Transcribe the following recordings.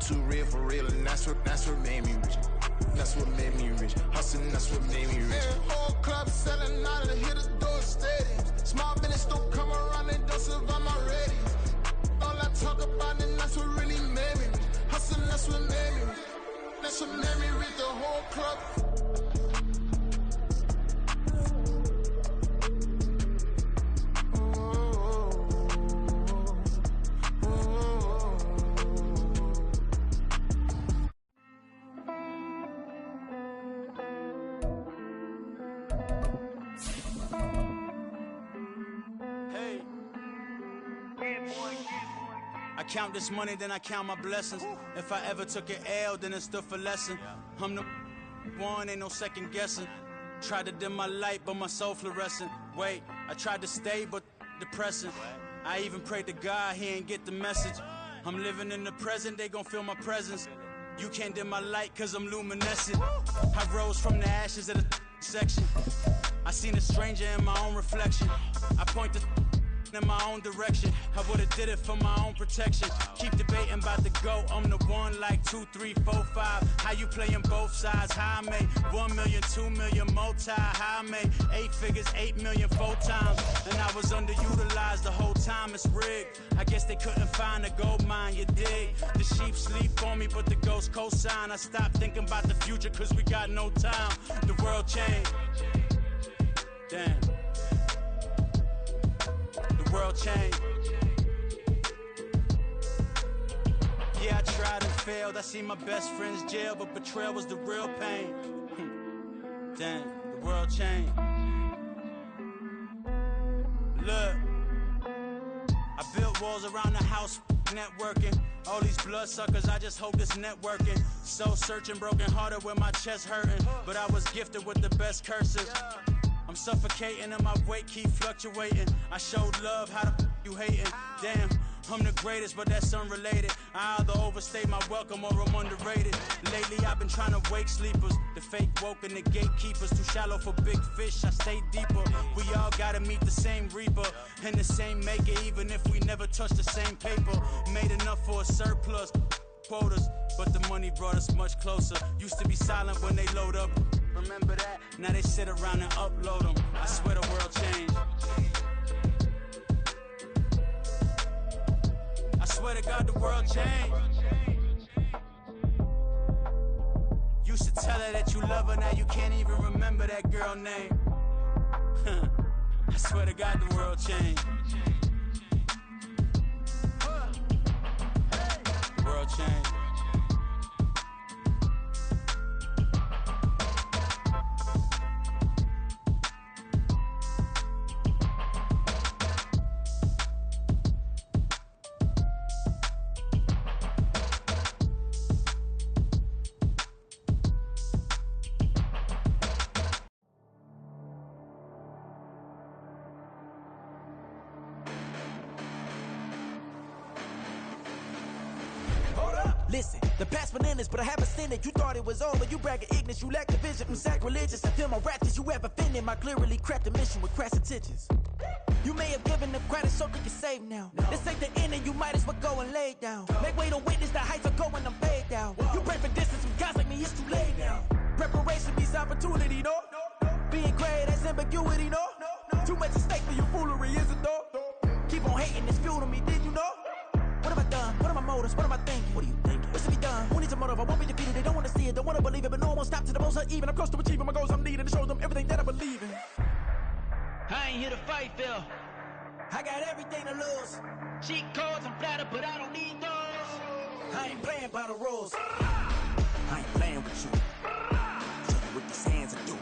too real for real, and that's what made me rich. That's what made me rich. Hustling, that's what made me rich. Yeah, whole club selling out of the hitters, door stadiums. Small business don't come around, they don't survive my ratings. All I talk about, and that's what really made me rich. Hustling, that's what made me rich. That's what made me rich, the whole club. I count this money, then I count my blessings. If I ever took an L, then it stood for lesson. I'm the one, ain't no second guessing. Tried to dim my light, but my soul fluorescent. Wait, I tried to stay, but depressing. I even prayed to God, he ain't get the message. I'm living in the present, they gon' feel my presence. You can't dim my light, cause I'm luminescent. I rose from the ashes of the section. I seen a stranger in my own reflection. I point the in my own direction. I would've did it for my own protection. Keep debating about the GOAT. I'm the one like 2, 3, 4, 5. How you playing both sides? How I made 1 million, 2 million, multi. How I made 8 figures, 8 million, 4 times. And I was underutilized the whole time. It's rigged. I guess they couldn't find a gold mine, you dig? The sheep sleep on me, but the ghost cosign. I stopped thinking about the future cause we got no time. The world changed. Damn. The world changed. Yeah, I tried and failed. I seen my best friends jail, but betrayal was the real pain. Damn, the world changed. Look, I built walls around the house, networking. All these bloodsuckers, I just hope this networking. Soul searching, broken hearted with my chest hurting. But I was gifted with the best curses. I'm suffocating and my weight keep fluctuating. I showed love, how the you hating? Damn, I'm the greatest, but that's unrelated. I either overstay my welcome or I'm underrated. Lately I've been trying to wake sleepers. The fake woke and the gatekeepers. Too shallow for big fish, I stay deeper. We all gotta meet the same reaper and the same maker, even if we never touch the same paper. Made enough for a surplus quotas, but the money brought us much closer. Used to be silent when they load up. Remember that? Now they sit around and upload them. I swear the world changed. I swear to God the world changed. Used to tell her that you love her, now you can't even remember that girl name. I swear to God the world changed. The world changed. Listen, the past bananas, but I haven't seen it. You thought it was over, you bragging ignorance, you lack the vision. I'm sacrilegious, I feel my ratchets, you have offended my clearly crafted mission with crass intentions. You may have given them credit so they can save now. This ain't the end and you might as well go and lay down. Make way to witness the heights are going, I'm paid down. You pray for distance from guys like me, it's too late now. Preparation beats opportunity, no? Being great, that's ambiguity, no? Too much at stake for your foolery, is it though? Keep on hating, it's fuel to me, did you know? What have I done? What are my motives? What am I thinking? What are you thinking? What's to be done? Who needs a motive? I won't be defeated. They don't want to see it, don't want to believe it, but no one will stop to the most even. I'm close to achieving my goals. I'm needing to show them everything that I believe in. I ain't here to fight, Phil. I got everything to lose. Cheat codes, I'm flattered, but I don't need those. I ain't playing by the rules. I ain't playing with you. Show you what these hands are doing.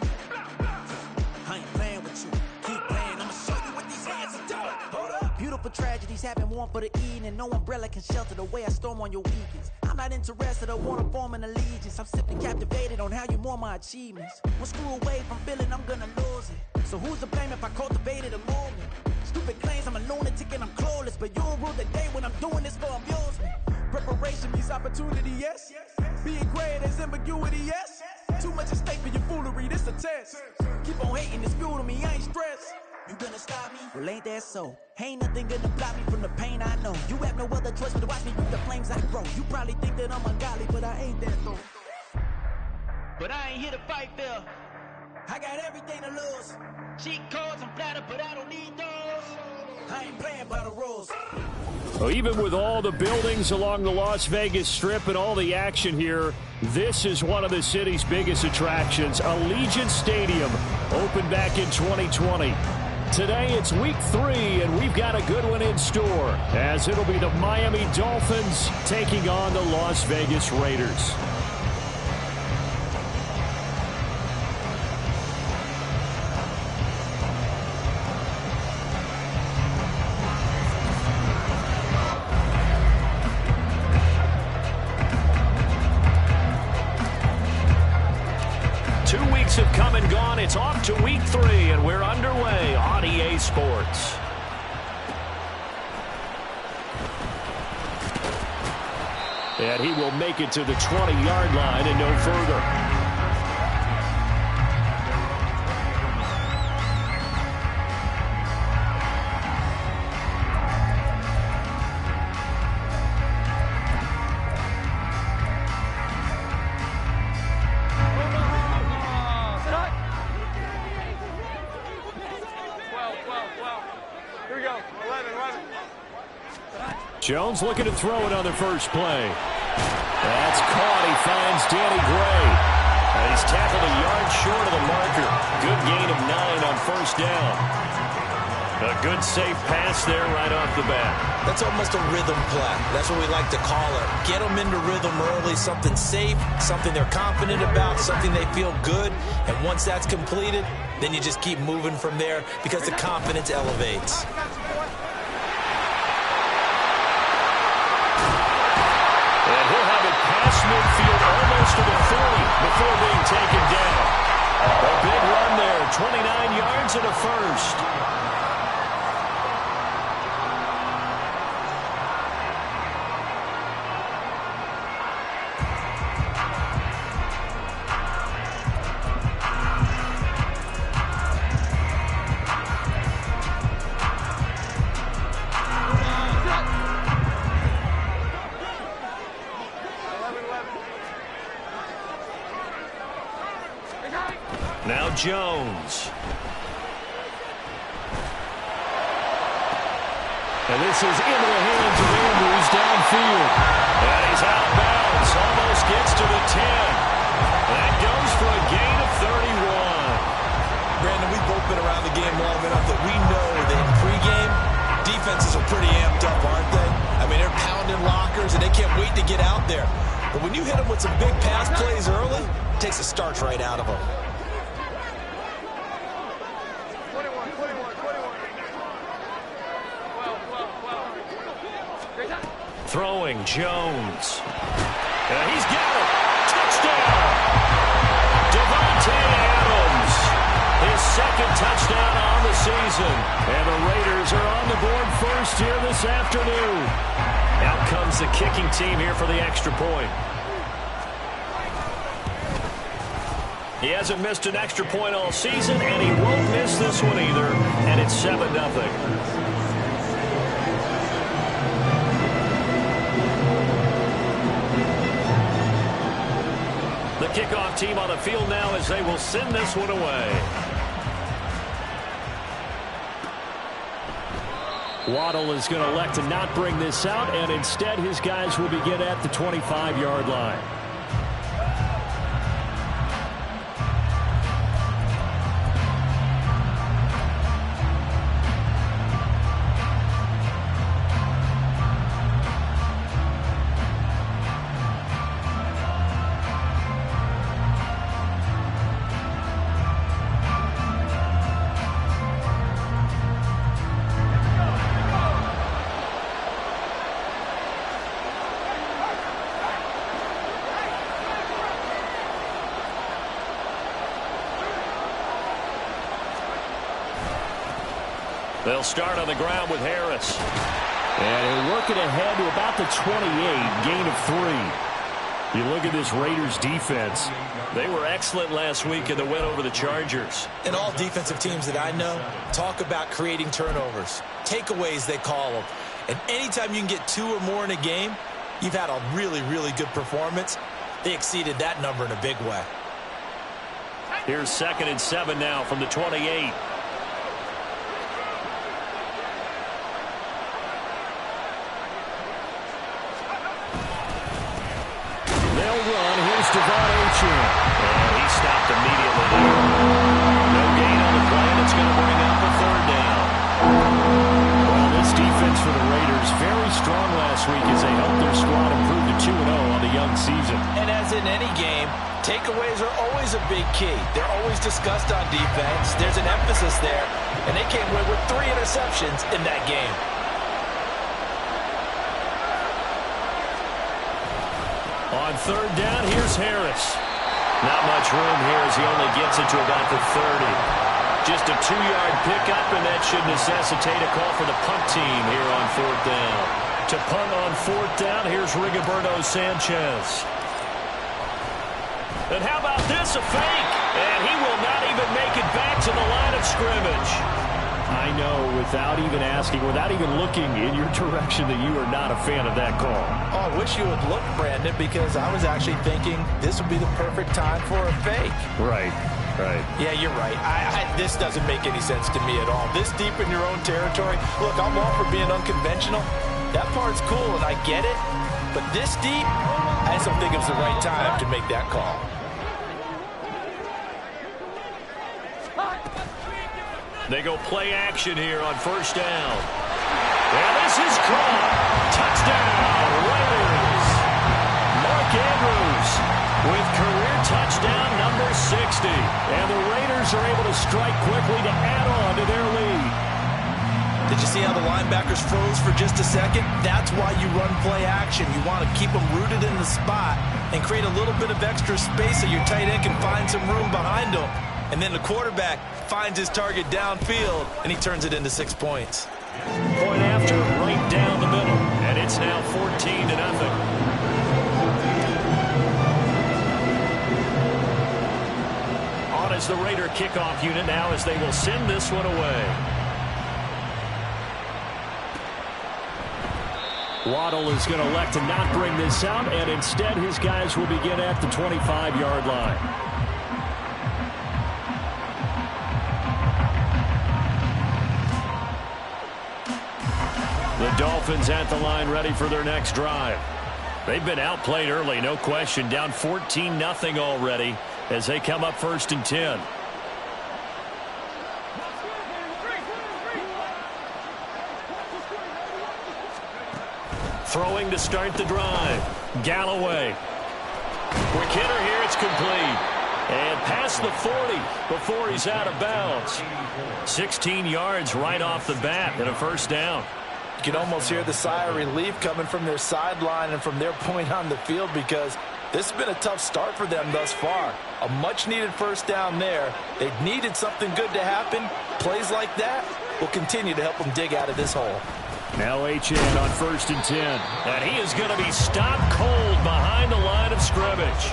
I ain't playing with you. Keep playing, I'ma show you what these hands are doing. Hold up. Beautiful tragedies happen, one for the eating, and no umbrella can shelter the way I storm on your weekends. I'm not interested, I wanna form an allegiance. I'm simply captivated on how you more my achievements. One screw away from feeling I'm gonna lose it. So who's to blame if I cultivated a movement? Stupid claims I'm a lunatic and I'm clueless, but you'll rule the day when I'm doing this for amusement. Preparation means opportunity, yes. Being great is ambiguity, yes. Too much at stake for your foolery, this a test. Keep on hating, it's fuel to me, I ain't stressed. You gonna stop me? Well, ain't that so? Ain't nothing gonna block me from the pain I know. You have no other choice but to watch me with the flames I grow. You probably think that I'm ungodly, but I ain't that though. But I ain't here to fight fair. I got everything to lose. Cheat codes and flatter, but I don't need those. I ain't playing by the rules. Well, even with all the buildings along the Las Vegas Strip and all the action here, this is one of the city's biggest attractions. Allegiant Stadium opened back in 2020. Today it's week 3, and we've got a good one in store, as it'll be the Miami Dolphins taking on the Las Vegas Raiders. Have come and gone. It's off to week 3, and we're underway on EA Sports. And he will make it to the 20-yard line and no further. Jones looking to throw it on the first play. That's caught. He finds Danny Gray. And he's tackled a yard short of the marker. Good gain of 9 on first down. A good safe pass there right off the bat. That's almost a rhythm play. That's what we like to call it. Get them into rhythm early, something safe, something they're confident about, something they feel good. And once that's completed, then you just keep moving from there because the confidence elevates. And he'll have it past midfield almost to the 40 before being taken down. A big run there, 29 yards and a first. Now Jones. And this is into the hands of Andrews downfield. And he's out of bounds. Almost gets to the 10. That goes for a gain of 31. Brandon, we've both been around the game long enough that we know that in pregame, defenses are pretty amped up, aren't they? I mean, they're pounding lockers, and they can't wait to get out there. But when you hit them with some big pass plays early, it takes the starch right out of them. Throwing Jones. And he's got it. Touchdown. Davante Adams. His second touchdown on the season. And the Raiders are on the board first here this afternoon. Out comes the kicking team here for the extra point. He hasn't missed an extra point all season, and he won't miss this one either. And it's 7-0. The kickoff team on the field now as they will send this one away. Waddle is going to elect to not bring this out, and instead his guys will begin at the 25-yard line. They'll start on the ground with Harris. And he'll work it ahead to about the 28, gain of 3. You look at this Raiders defense. They were excellent last week in the win over the Chargers. And all defensive teams that I know talk about creating turnovers. Takeaways, they call them. And anytime you can get 2 or more in a game, you've had a really, really good performance. They exceeded that number in a big way. Here's 2nd and 7 now from the 28. Devon Achane. And he stopped immediately there. No gain on the play, and it's going to bring up a 3rd down. Well, this defense for the Raiders, very strong last week as they helped their squad improve to 2-0 on the young season. And as in any game, takeaways are always a big key. They're always discussed on defense. There's an emphasis there, and they came away with 3 interceptions in that game. On 3rd down, here's Harris. Not much room here as he only gets it to about the 30. Just a 2-yard pickup, and that should necessitate a call for the punt team here on 4th down. To punt on 4th down, here's Rigoberto Sanchez. And how about this, a fake? And he will not even make it back to the line of scrimmage. I know, without even asking, without even looking in your direction, that you are not a fan of that call. Oh, I wish you would look, Brandon, because I was actually thinking this would be the perfect time for a fake. Right. Yeah, you're right. This doesn't make any sense to me at all. This deep in your own territory, look, I'm all for being unconventional. That part's cool, and I get it. But this deep, I just don't think it was the right time to make that call. They go play action here on 1st down. And this is caught. Touchdown, Raiders. Mark Andrews with career touchdown number 60. And the Raiders are able to strike quickly to add on to their lead. Did you see how the linebackers froze for just a second? That's why you run play action. You want to keep them rooted in the spot and create a little bit of extra space so your tight end can find some room behind them. And then the quarterback finds his target downfield, and he turns it into 6 points. Point after, right down the middle. And it's now 14-0. On as the Raider kickoff unit now as they will send this one away. Waddle is going to elect to not bring this out, and instead his guys will begin at the 25-yard line. The Dolphins at the line ready for their next drive. They've been outplayed early, no question. Down 14-0 already as they come up 1st and 10. Throwing to start the drive. Galloway. Quick hitter here, it's complete. And past the 40 before he's out of bounds. 16 yards right off the bat and a 1st down. You can almost hear the sigh of relief coming from their sideline and from their point on the field because this has been a tough start for them thus far. A much-needed 1st down there. They needed something good to happen. Plays like that will continue to help them dig out of this hole. Now Achane on 1st and 10. And he is going to be stopped cold behind the line of scrimmage.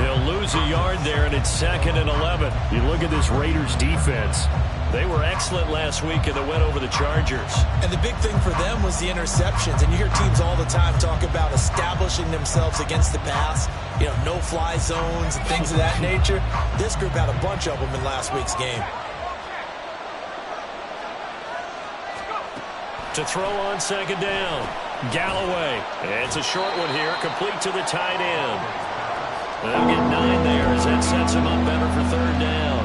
He'll lose a yard there, and it's 2nd and 11. You look at this Raiders defense. They were excellent last week in the win over the Chargers. And the big thing for them was the interceptions. And you hear teams all the time talk about establishing themselves against the pass. You know, no-fly zones and things of that nature. This group had a bunch of them in last week's game. To throw on 2nd down. Galloway. It's a short one here, complete to the tight end. They'll get 9 there as that sets him up better for 3rd down.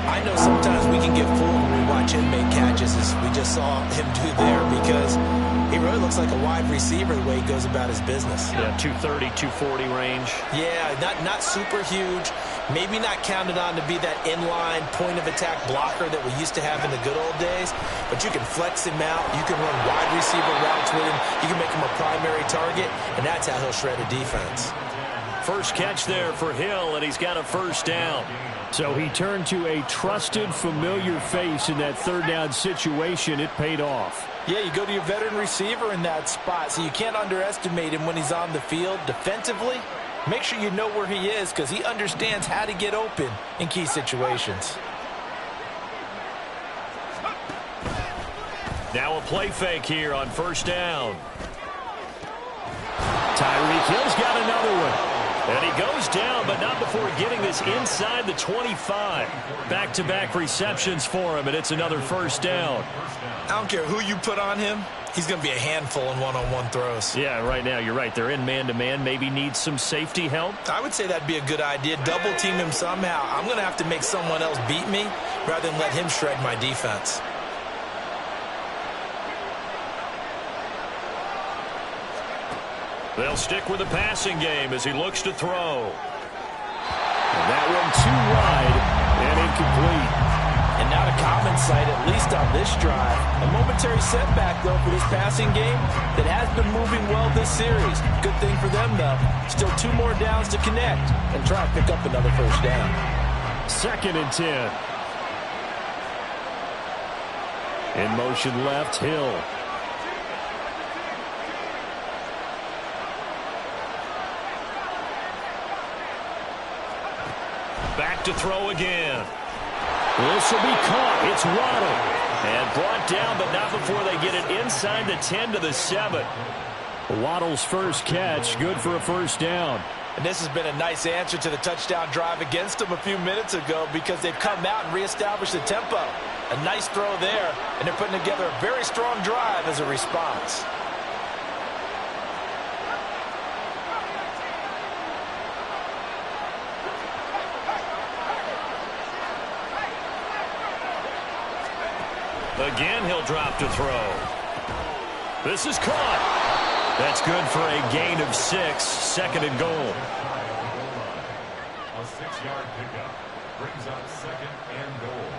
I know sometimes we can get fooled when we watch him make catches, as we just saw him do there, because he really looks like a wide receiver the way he goes about his business. Yeah, 230, 240 range. Yeah, not super huge. Maybe not counted on to be that inline point-of-attack blocker that we used to have in the good old days, but you can flex him out. You can run wide receiver routes with him. You can make him a primary target, and that's how he'll shred a defense. First catch there for Hill, and he's got a 1st down. So he turned to a trusted, familiar face in that 3rd down situation. It paid off. Yeah, you go to your veteran receiver in that spot, so you can't underestimate him when he's on the field defensively. make sure you know where he is because he understands how to get open in key situations. Now a play fake here on first down. Tyreek Hill's got another one. And he goes down, but not before getting this inside the 25. Back-to-back receptions for him, and it's another first down. I don't care who you put on him. He's going to be a handful in one-on-one throws. Yeah, right now, you're right. They're in man-to-man. Maybe needs some safety help. I would say that'd be a good idea. Double-team him somehow. I'm going to have to make someone else beat me rather than let him shred my defense. They'll stick with the passing game as he looks to throw. And that one too wide and incomplete. And not a common sight, at least on this drive. A momentary setback, though, for this passing game that has been moving well this series. Good thing for them, though. Still 2 more downs to connect and try and pick up another first down. 2nd and 10. In motion left, Hill. Back to throw again. This will be caught. It's Waddle. And brought down, but not before they get it inside the 10 to the 7. Waddle's first catch, good for a first down. And this has been a nice answer to the touchdown drive against them a few minutes ago because they've come out and reestablished the tempo. A nice throw there, and they're putting together a very strong drive as a response. Again, he'll drop to throw. This is caught. That's good for a gain of 6. 2nd and goal. A 6-yard pickup brings up 2nd and goal.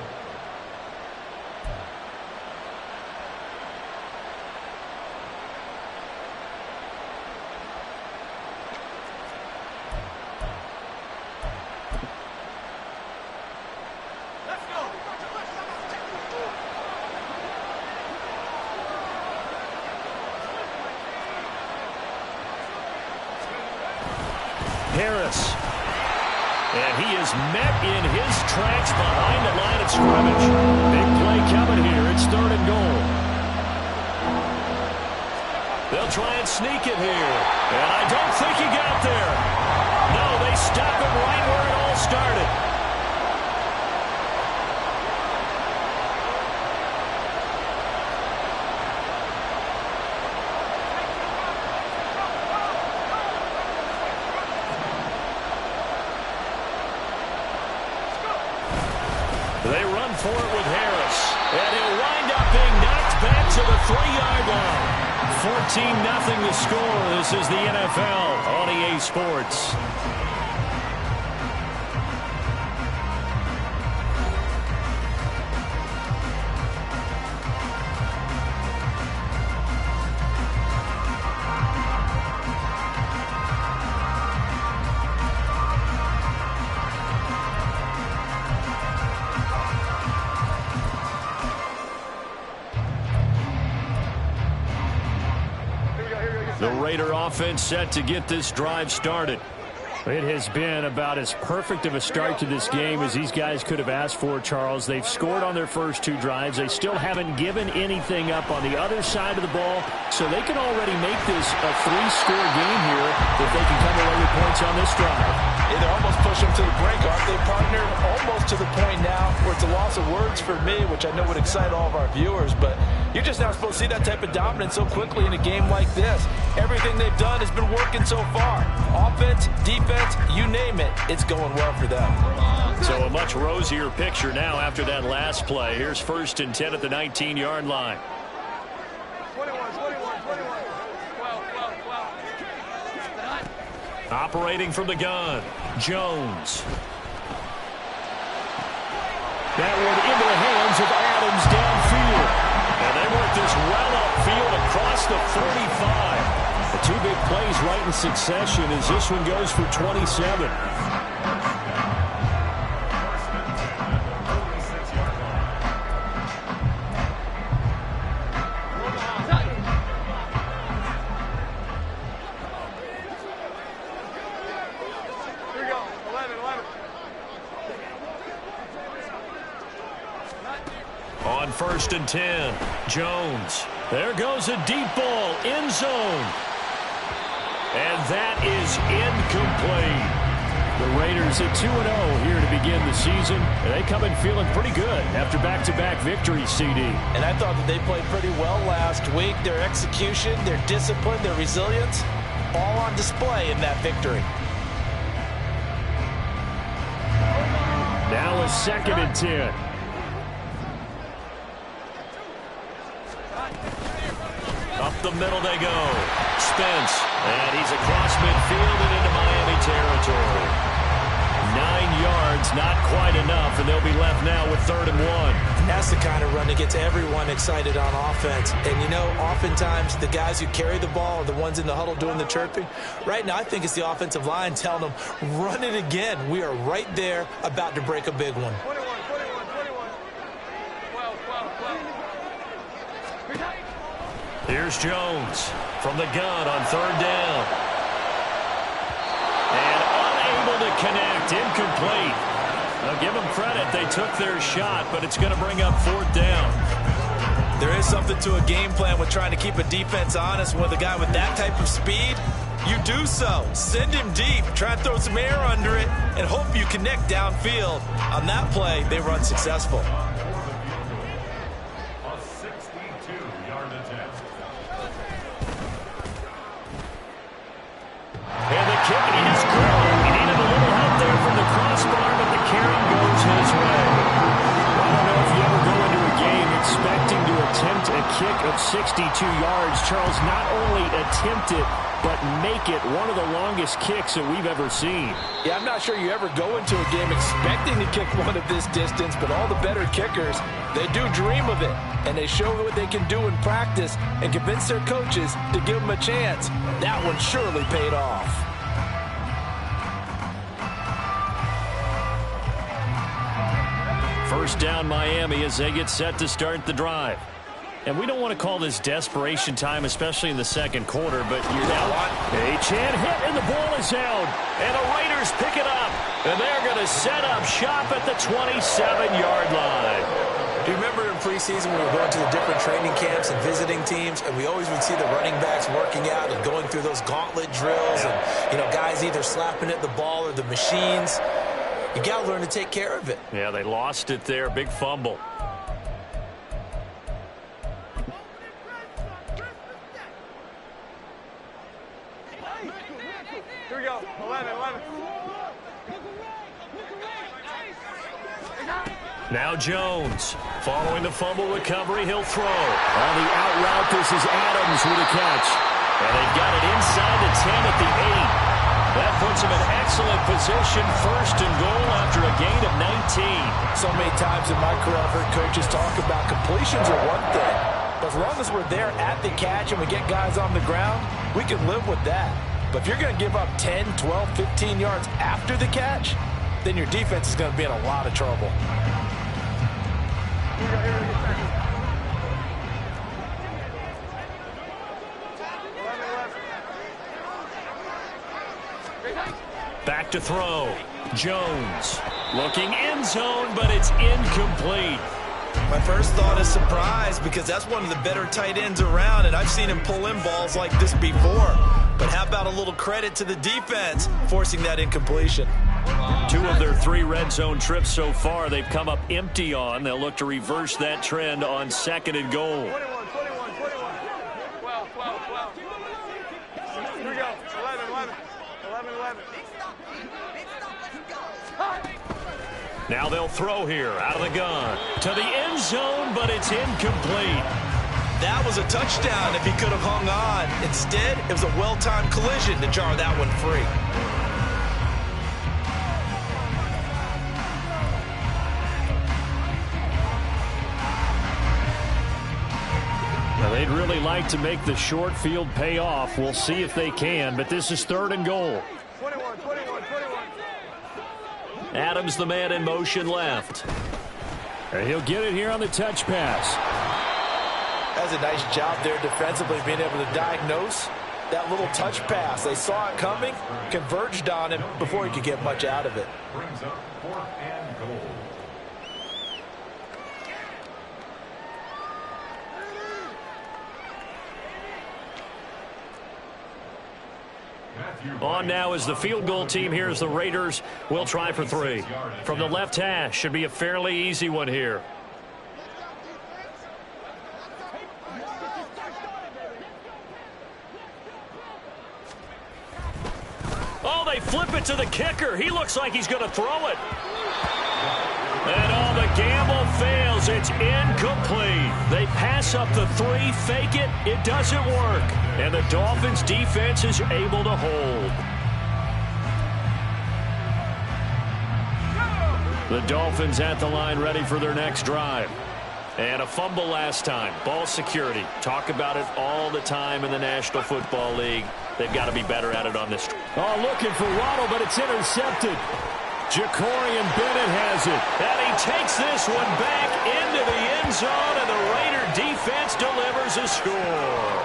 Harris. And he is met in his tracks behind the line of scrimmage. Big play coming here. It's 3rd and goal. They'll try and sneak it here. And I don't think he got there. No, they stop him right where it all started. They run for it with Harris. And he'll wind up being knocked back to the 3-yard line. 14-0 the score. This is the NFL on EA Sports. The Raider offense set to get this drive started. It has been about as perfect of a start to this game as these guys could have asked for, Charles. They've scored on their first 2 drives. They still haven't given anything up on the other side of the ball, so they can already make this a 3-score game here if they can come away with points on this drive. Yeah, they're almost pushing them to the brink, aren't they, partner? Almost to the point now where it's a loss of words for me, which I know would excite all of our viewers, but you're just not supposed to see that type of dominance so quickly in a game like this. Everything they've done has been working so far. Offense, defense, you name it, it's going well for them. So a much rosier picture now after that last play. Here's 1st and 10 at the 19-yard line. 21. Operating from the gun, Jones. That one into the hands of Adams downfield. And they work this well upfield across the 45. The 2 big plays right in succession as this one goes for 27. 1st and 10. Jones. There goes a deep ball. End zone. And that is incomplete. The Raiders at 2-0 here to begin the season. And they come in feeling pretty good after back-to-back victories, CD. And I thought that they played pretty well last week. Their execution, their discipline, their resilience, all on display in that victory. Now a 2nd and 10. Up the middle they go. Spence. And he's across midfield and into Miami territory. 9 yards, not quite enough, and they'll be left now with 3rd and 1. That's the kind of run that gets everyone excited on offense. And, you know, oftentimes the guys who carry the ball are the ones in the huddle doing the chirping. Right now, I think it's the offensive line telling them, run it again. We are right there about to break a big one. 21. 12. Here's Jones from the gun on 3rd down. And unable to connect. Incomplete. I'll give them credit. They took their shot, but it's going to bring up 4th down. There is something to a game plan with trying to keep a defense honest. With a guy with that type of speed, you do so. Send him deep. Try and throw some air under it and hope you connect downfield. On that play, they were unsuccessful. A 62-yard attempt. And the kick is good. He needed a little help there from the crossbar, but the carry goes his way. I don't know if you ever go into a game expecting to attempt a kick of 62 yards. Charles, not only attempt it, but make it one of the longest kicks that we've ever seen. Yeah, I'm not sure you ever go into a game expecting to kick one of this distance, but all the better kickers, they do dream of it, and they show what they can do in practice and convince their coaches to give them a chance. That one surely paid off. First down Miami as they get set to start the drive. And we don't want to call this desperation time, especially in the second quarter, but you're down. Achane hit, and the ball is out. And the Raiders pick it up. And they're going to set up shop at the 27-yard line. Do you remember in preseason when we were going to the different training camps and visiting teams, and we always would see the running backs working out and going through those gauntlet drills, and, you know, guys either slapping at the ball or the machines. You got to learn to take care of it. Yeah, they lost it there. Big fumble. Here we go. 11. Now Jones, following the fumble recovery, he'll throw. On the out route, this is Adams with a catch. And they've got it inside the 10 at the 8. That puts him in excellent position, 1st and goal after a gain of 19. So many times in my career I've heard coaches talk about completions are one thing, but as long as we're there at the catch and we get guys on the ground, we can live with that. But if you're going to give up 10, 12, 15 yards after the catch, then your defense is going to be in a lot of trouble. Back to throw. Jones looking end zone, but it's incomplete. My first thought is surprise, because that's one of the better tight ends around, and I've seen him pull in balls like this before. But how about a little credit to the defense forcing that incompletion? 2 of their 3 red zone trips so far they've come up empty on. They'll look to reverse that trend on 2nd and goal. 21. 12. Here we go. 11. Now they'll throw here out of the gun to the end zone, but it's incomplete. That was a touchdown if he could have hung on. Instead, it was a well-timed collision to jar that one free. Now they'd really like to make the short field pay off. We'll see if they can, but this is 3rd and goal. 21. Adams, the man in motion left. And he'll get it here on the touch pass. That's a nice job there defensively, being able to diagnose that little touch pass. They saw it coming, converged on him before he could get much out of it. Brings up 4th and goal. On now is the field goal team. Here's the Raiders. We'll try for 3. From the left hash. Should be a fairly easy one here. Oh, they flip it to the kicker. He looks like he's going to throw it. And the gamble fails. It's incomplete. They pass up the 3, fake it. It doesn't work. And the Dolphins defense is able to hold. The Dolphins at the line ready for their next drive. And a fumble last time. Ball security. Talk about it all the time in the National Football League. They've got to be better at it on this. Oh, looking for Waddle, but it's intercepted. Jacorian Bennett has it. And he takes this one back into the end zone, and the Raider defense delivers a score.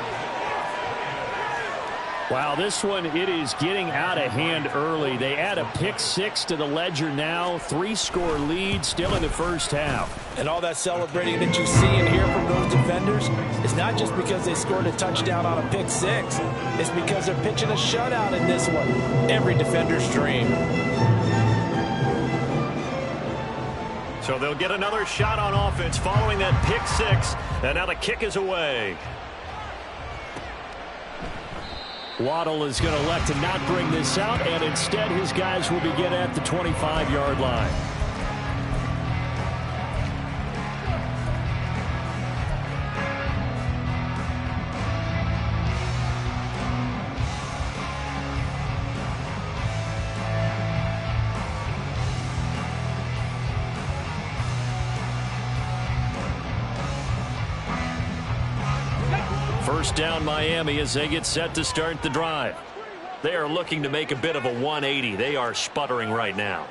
Wow, this one, it is getting out of hand early. They add a pick 6 to the ledger now. 3-score lead still in the first half. And all that celebrating that you see and hear from those defenders is not just because they scored a touchdown on a pick 6. It's because they're pitching a shutout in this one. Every defender's dream. So they'll get another shot on offense following that pick 6. And now the kick is away. Waddle is going to elect to not bring this out, and instead his guys will begin at the 25-yard line. First down Miami as they get set to start the drive. They are looking to make a bit of a 180. They are sputtering right now.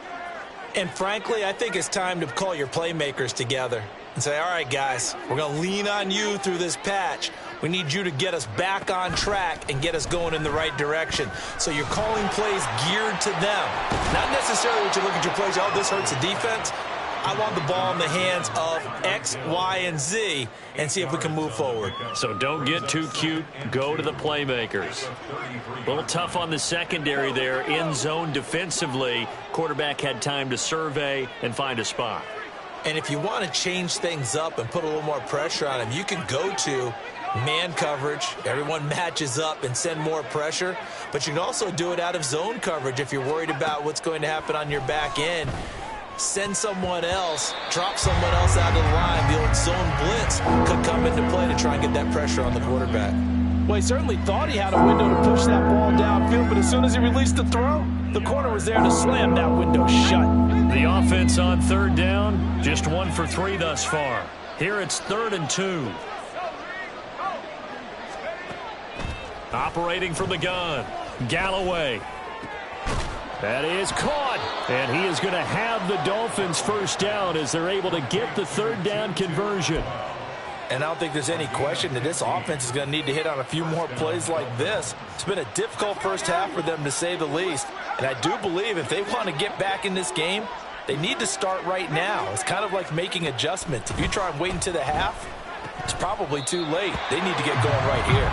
And frankly, I think it's time to call your playmakers together and say, all right, guys, we're going to lean on you through this patch. We need you to get us back on track and get us going in the right direction. So you're calling plays geared to them. Not necessarily what you look at your plays, oh, this hurts the defense. I want the ball in the hands of X, Y, and Z and see if we can move forward. So don't get too cute. Go to the playmakers. A little tough on the secondary there. In zone defensively. Quarterback had time to survey and find a spot. And if you want to change things up and put a little more pressure on him, you can go to man coverage. Everyone matches up and send more pressure. But you can also do it out of zone coverage if you're worried about what's going to happen on your back end. Send someone else, drop someone else out of the line. The old zone blitz could come into play to try and get that pressure on the quarterback. Well, he certainly thought he had a window to push that ball downfield, but as soon as he released the throw, the corner was there to slam that window shut. The offense on third down, just 1 for 3 thus far. Here it's 3rd and 2. Operating from the gun, Galloway. That is caught, and he is going to have the Dolphins first down as they're able to get the 3rd down conversion. And I don't think there's any question that this offense is going to need to hit on a few more plays like this. It's been a difficult first half for them, to say the least. And I do believe if they want to get back in this game, they need to start right now. It's kind of like making adjustments. If you try and wait until the half, it's probably too late. They need to get going right here.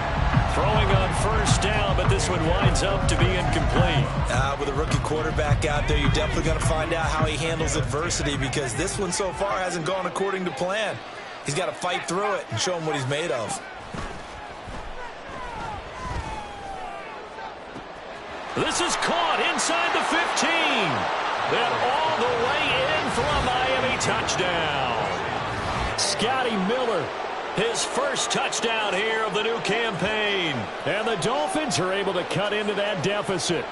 Throwing on first down, but this one winds up to be incomplete. With a rookie quarterback out there, you're definitely going to find out how he handles adversity, because this one so far hasn't gone according to plan. He's got to fight through it and show him what he's made of. This is caught inside the 15. Then all the way in for a Miami touchdown. Scotty Miller, his first touchdown here of the new campaign. And the Dolphins are able to cut into that deficit.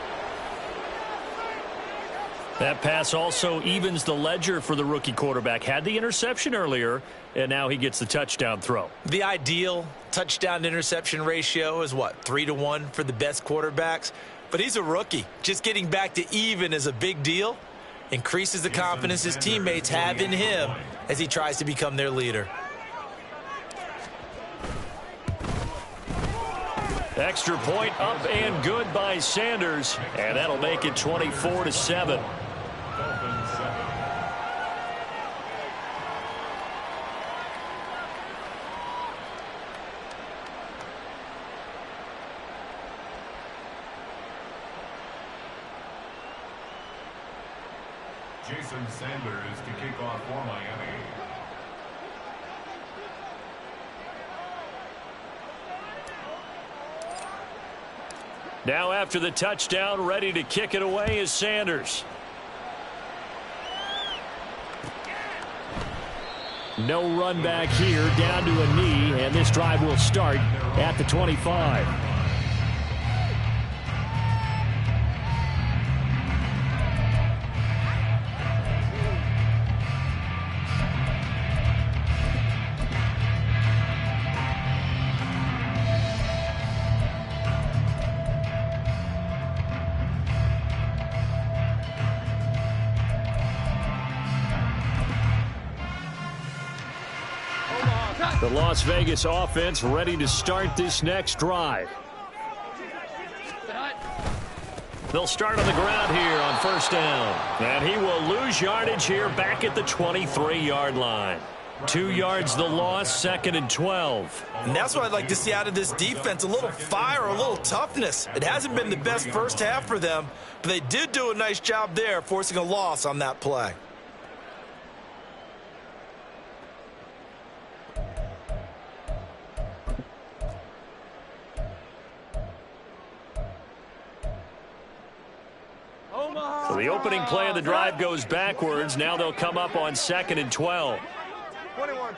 That pass also evens the ledger for the rookie quarterback. Had the interception earlier, and now he gets the touchdown throw. The ideal touchdown-interception ratio is, what, 3-to-1 for the best quarterbacks? But he's a rookie. Just getting back to even is a big deal. Increases the confidence his teammates have in him as he tries to become their leader. Extra point up and good by Sanders, and that'll make it 24-7. Jason Sanders to kick off for Miami. Now after the touchdown, ready to kick it away is Sanders. No run back here, down to a knee, and this drive will start at the 25. The Las Vegas offense ready to start this next drive. They'll start on the ground here on first down. And he will lose yardage here back at the 23-yard line. 2 yards the loss, 2nd and 12. And that's what I'd like to see out of this defense, a little fire, a little toughness. It hasn't been the best first half for them, but they did do a nice job there forcing a loss on that play. So the opening play of the drive goes backwards. Now they'll come up on 2nd and 12. 21.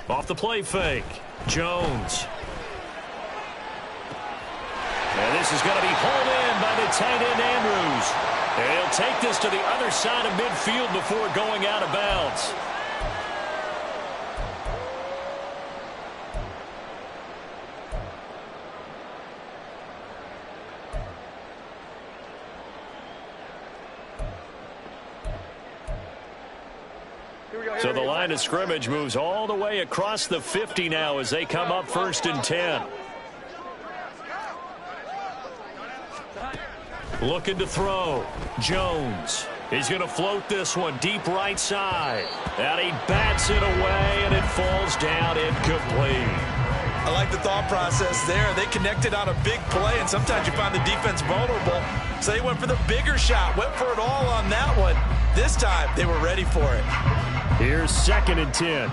Off the play fake. Jones. And this is going to be hauled in by the tight end Andrews. And he'll take this to the other side of midfield before going out of bounds. So the line of scrimmage moves all the way across the 50 now as they come up 1st and 10. Looking to throw. Jones. He's going to float this one deep right side. And he bats it away, and it falls down incomplete. I like the thought process there. They connected on a big play, and sometimes you find the defense vulnerable. So they went for the bigger shot, went for it all on that one. This time, they were ready for it. Here's 2nd and 10.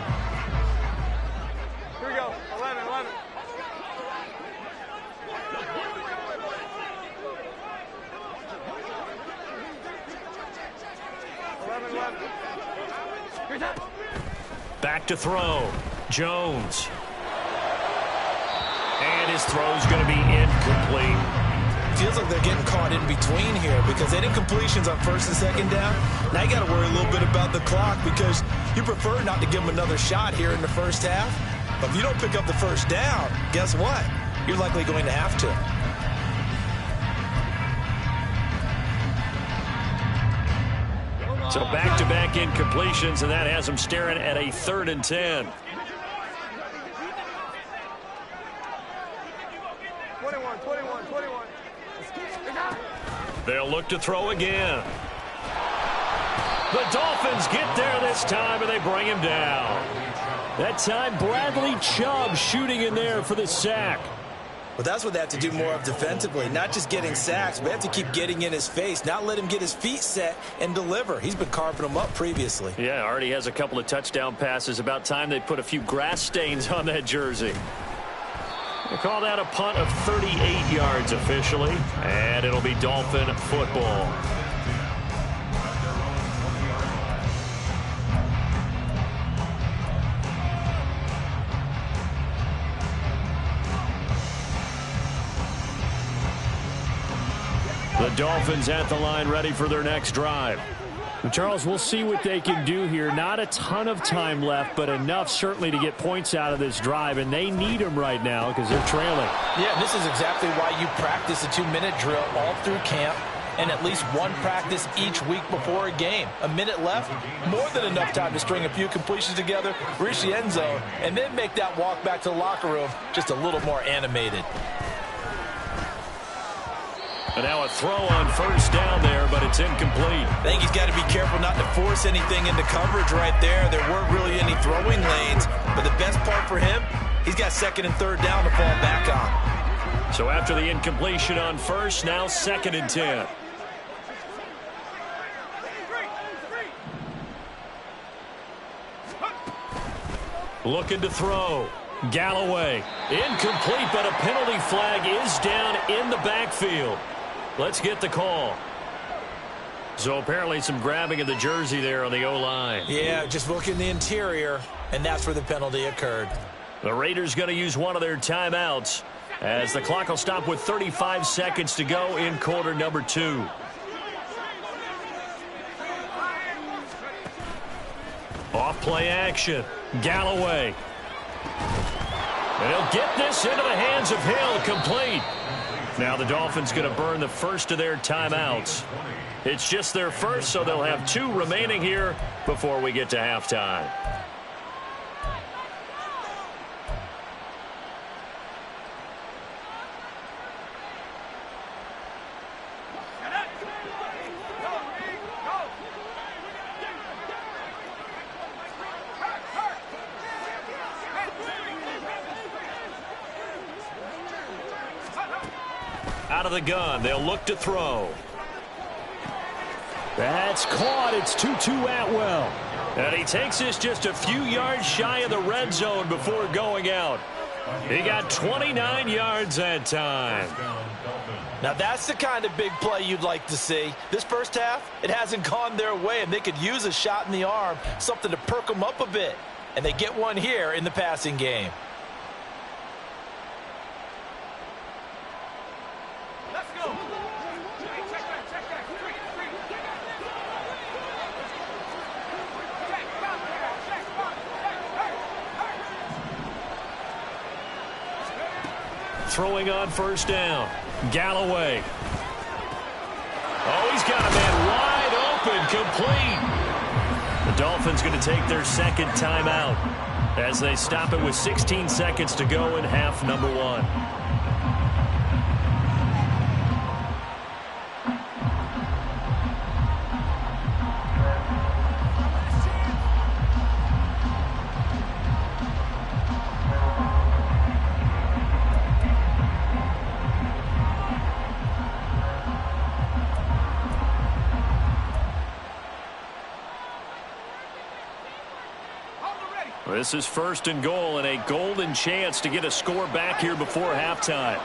Here we go. 11. 11. Back to throw. Jones. And his throw's going to be incomplete. Feels like they're getting caught in between here because they didn't completions on 1st and 2nd down. Now you got to worry a little bit about the clock because you prefer not to give them another shot here in the first half. But if you don't pick up the first down, guess what? You're likely going to have to. So back-to-back incompletions, and that has them staring at a 3rd and 10. 21. They'll look to throw again. The Dolphins get there this time, and they bring him down. That time, Bradley Chubb shooting in there for the sack. But that's what they have to do more of defensively, not just getting sacks, but they have to keep getting in his face, not let him get his feet set and deliver. He's been carving them up previously. Yeah, already has a couple of touchdown passes. About time they put a few grass stains on that jersey. They call that a punt of 38 yards officially, and it'll be Dolphin football. The Dolphins at the line ready for their next drive. And Charles, we'll see what they can do here. Not a ton of time left, but enough certainly to get points out of this drive, and they need them right now because they're trailing. Yeah, this is exactly why you practice a 2-minute drill all through camp and at least one practice each week before a game. A minute left, more than enough time to string a few completions together, reach the end zone, and then make that walk back to the locker room just a little more animated. And now a throw on first down there, but it's incomplete. I think he's got to be careful not to force anything into coverage right there. There weren't really any throwing lanes, but the best part for him, he's got 2nd and 3rd down to fall back on. So after the incompletion on first, now 2nd and 10. Looking to throw. Galloway. Incomplete, but a penalty flag is down in the backfield. Let's get the call. So apparently some grabbing of the jersey there on the O-line. Yeah, just look in the interior, and that's where the penalty occurred. The Raiders going to use one of their timeouts as the clock will stop with 35 seconds to go in quarter number 2. Off play action. Galloway. And he'll get this into the hands of Hill, complete. Now the Dolphins going to burn the first of their timeouts. It's just their first, so they'll have 2 remaining here before we get to halftime. Out of the gun, they'll look to throw. That's caught. It's Tutu Atwell. And he takes this just a few yards shy of the red zone before going out. He got 29 yards that time. Now that's the kind of big play you'd like to see. This first half, it hasn't gone their way, and they could use a shot in the arm, something to perk them up a bit. And they get one here in the passing game. Throwing on first down. Galloway. Oh, he's got a man wide open, complete. The Dolphins going to take their second timeout as they stop it with 16 seconds to go in half number 1. This is first and goal and a golden chance to get a score back here before halftime.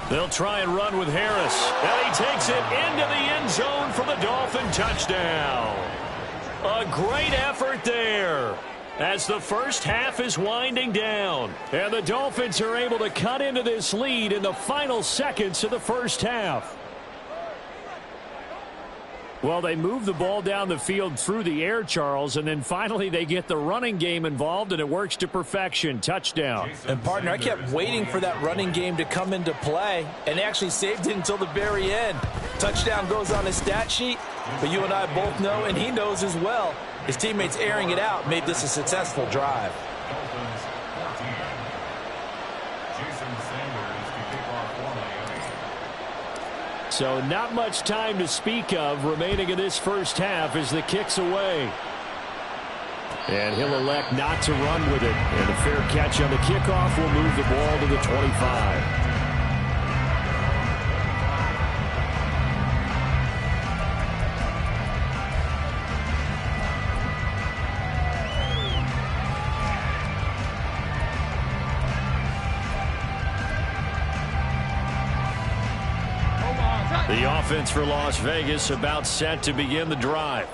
They'll try and run with Harris. And he takes it into the end zone for the Dolphin touchdown. A great effort there as the first half is winding down. And the Dolphins are able to cut into this lead in the final seconds of the first half. Well, they move the ball down the field through the air, Charles, and then finally they get the running game involved, and it works to perfection. Touchdown. And, partner, I kept waiting for that running game to come into play and actually saved it until the very end. Touchdown goes on his stat sheet, but you and I both know, and he knows as well, his teammates airing it out made this a successful drive. So not much time to speak of remaining in this first half as the kick's away. And he'll elect not to run with it. And a fair catch on the kickoff will move the ball to the 25. The offense for Las Vegas about set to begin the drive.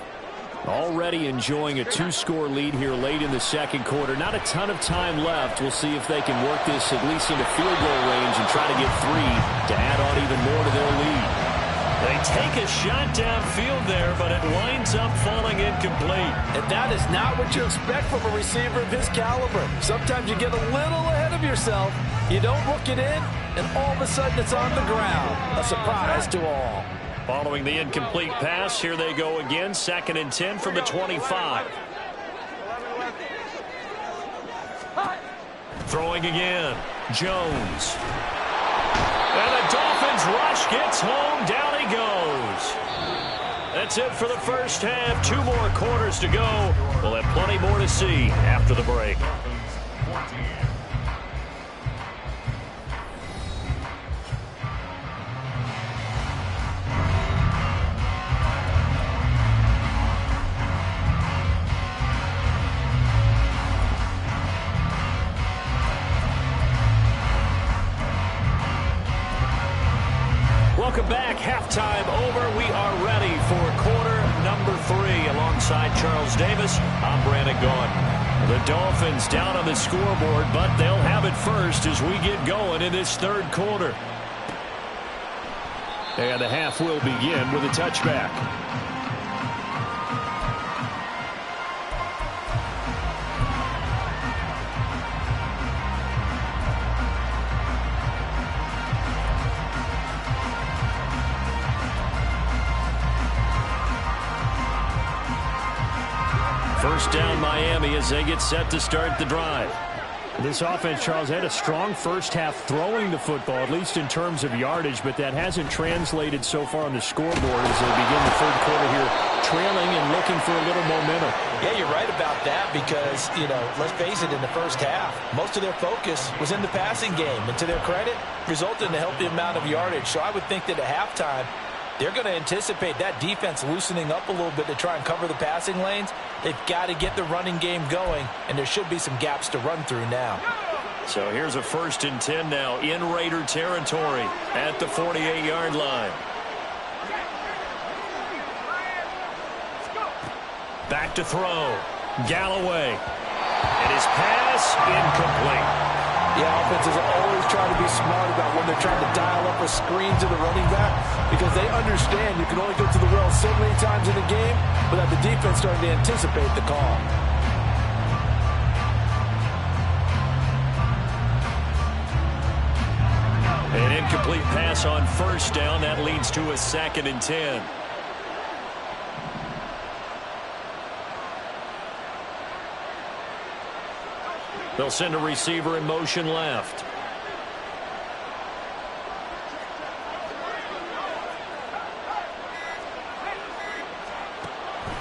Already enjoying a 2-score lead here late in the second quarter. Not a ton of time left. We'll see if they can work this at least into field goal range and try to get 3 to add on even more to their lead. They take a shot downfield there, but it winds up falling incomplete. And that is not what you expect from a receiver of his caliber. Sometimes you get a little ahead of yourself. You don't look it in, and all of a sudden it's on the ground. A surprise to all. Following the incomplete pass, here they go again. 2nd and 10 from the 25. Throwing again. Jones. And the Dolphins rush gets home. Down he goes. That's it for the first half. 2 more quarters to go. We'll have plenty more to see after the break. Welcome back. Halftime over. We are ready for quarter number 3. Alongside Charles Davis, I'm Brandon Gaudin. The Dolphins down on the scoreboard, but they'll have it first as we get going in this third quarter. And the half will begin with a touchback. First down Miami as they get set to start the drive. This offense, Charles, had a strong first half throwing the football, at least in terms of yardage, but that hasn't translated so far on the scoreboard as they begin the third quarter here, trailing and looking for a little momentum. Yeah, you're right about that because, let's face it, in the first half, most of their focus was in the passing game, and to their credit, resulted in a healthy amount of yardage. So I would think that at halftime, they're going to anticipate that defense loosening up a little bit to try and cover the passing lanes. They've got to get the running game going, and there should be some gaps to run through now. So here's a 1st and 10 now in Raider territory at the 48-yard line. Back to throw. Galloway. And his pass incomplete. The offense is always trying to be smart about when they're trying to dial up a screen to the running back because they understand you can only go to the well so many times in the game without the defense starting to anticipate the call. An incomplete pass on first down. That leads to a 2nd and 10. They'll send a receiver in motion left.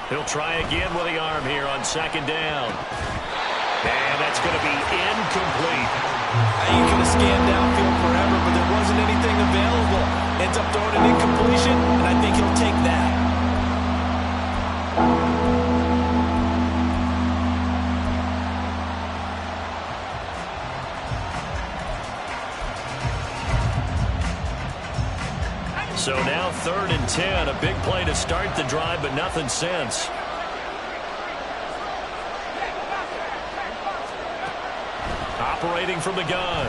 He'll try again with the arm here on 2nd down. And that's going to be incomplete. You could have scanned downfield forever, but there wasn't anything available. Ends up throwing an incompletion, and I think he'll take that. So now 3rd and 10, a big play to start the drive, but nothing since. Operating from the gun,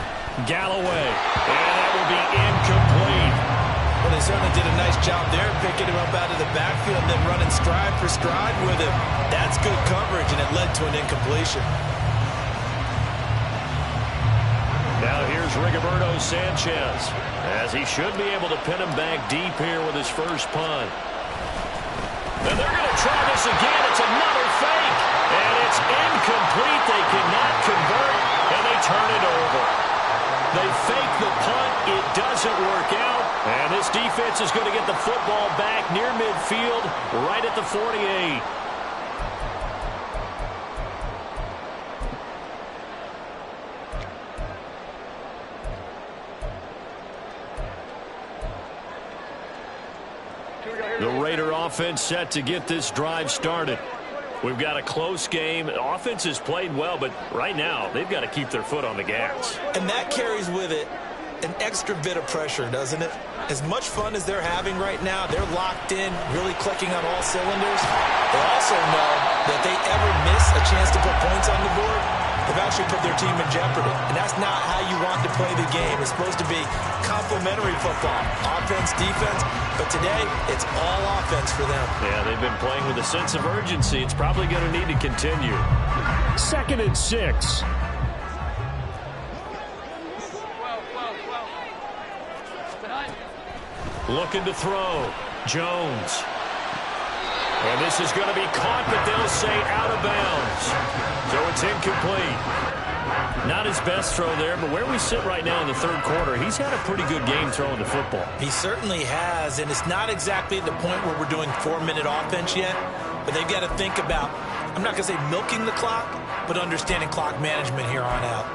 Galloway, and that will be incomplete. Well, they certainly did a nice job there, picking him up out of the backfield and then running stride for stride with him. That's good coverage, and it led to an incompletion. Now here's Rigoberto Sanchez, as he should be able to pin him back deep here with his first punt. And they're going to try this again. It's another fake, and it's incomplete. They cannot convert, and they turn it over. They fake the punt. It doesn't work out, and this defense is going to get the football back near midfield, right at the 48. The Raider offense set to get this drive started. We've got a close game. The offense has played well, but right now they've got to keep their foot on the gas. And that carries with it an extra bit of pressure, doesn't it? As much fun as they're having right now, they're locked in, really clicking on all cylinders. They also know that they ever miss a chance to put points on the board, they've actually put their team in jeopardy. And that's not how you want to play the game. It's supposed to be complementary football, offense, defense. But today, it's all offense for them. Yeah, they've been playing with a sense of urgency. It's probably going to need to continue. 2nd and 6. Looking to throw. Jones. And this is going to be caught, but they'll say out of bounds. So it's incomplete. Not his best throw there, but where we sit right now in the third quarter, he's had a pretty good game throwing the football. He certainly has, and it's not exactly at the point where we're doing 4-minute offense yet, but they've got to think about, I'm not going to say milking the clock, but understanding clock management here on out.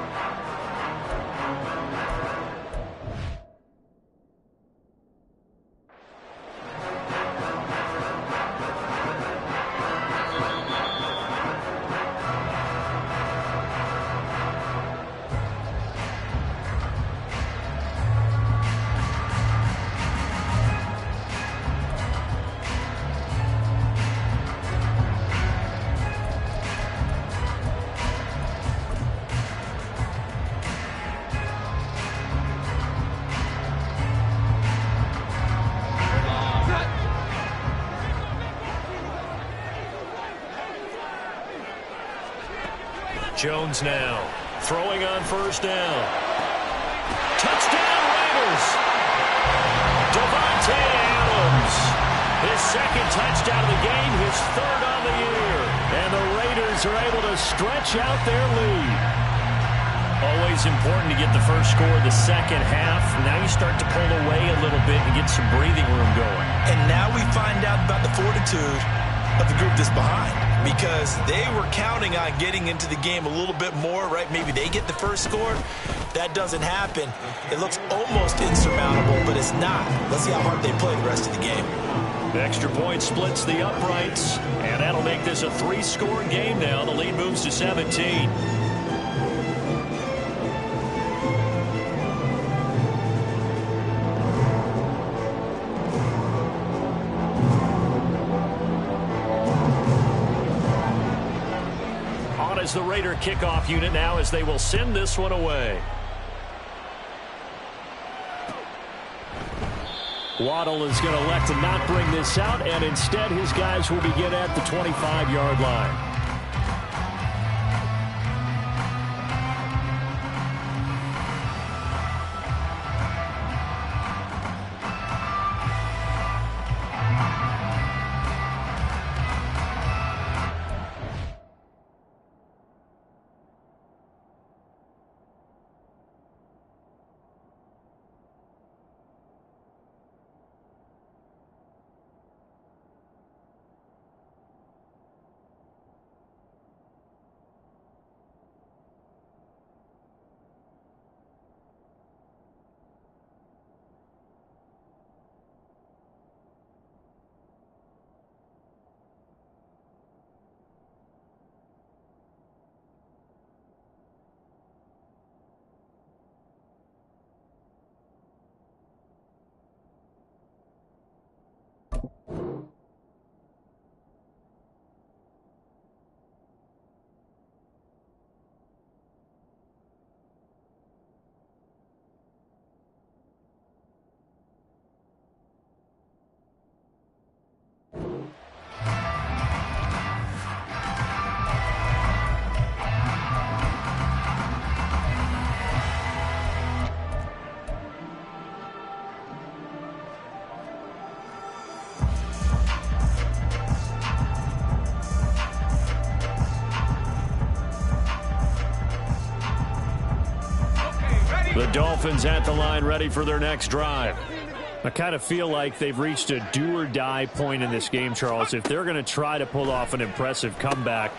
Jones now. Throwing on first down. Touchdown Raiders! Davante Adams. His second touchdown of the game, his third on the year. And the Raiders are able to stretch out their lead. Always important to get the first score of the second half. Now you start to pull away a little bit and get some breathing room going. And now we find out about the fortitude of the group that's behind, because they were counting on getting into the game a little bit more, right? Maybe they get the first score. That doesn't happen. It looks almost insurmountable, but it's not. Let's see how hard they play the rest of the game. The extra point splits the uprights, and that'll make this a 3-score game now. The lead moves to 17. Is the Raider kickoff unit now as they will send this one away. Waddle is going to elect to not bring this out, and instead his guys will begin at the 25-yard line. The Dolphins at the line, ready for their next drive. I kind of feel like they've reached a do-or-die point in this game, Charles. If they're going to try to pull off an impressive comeback,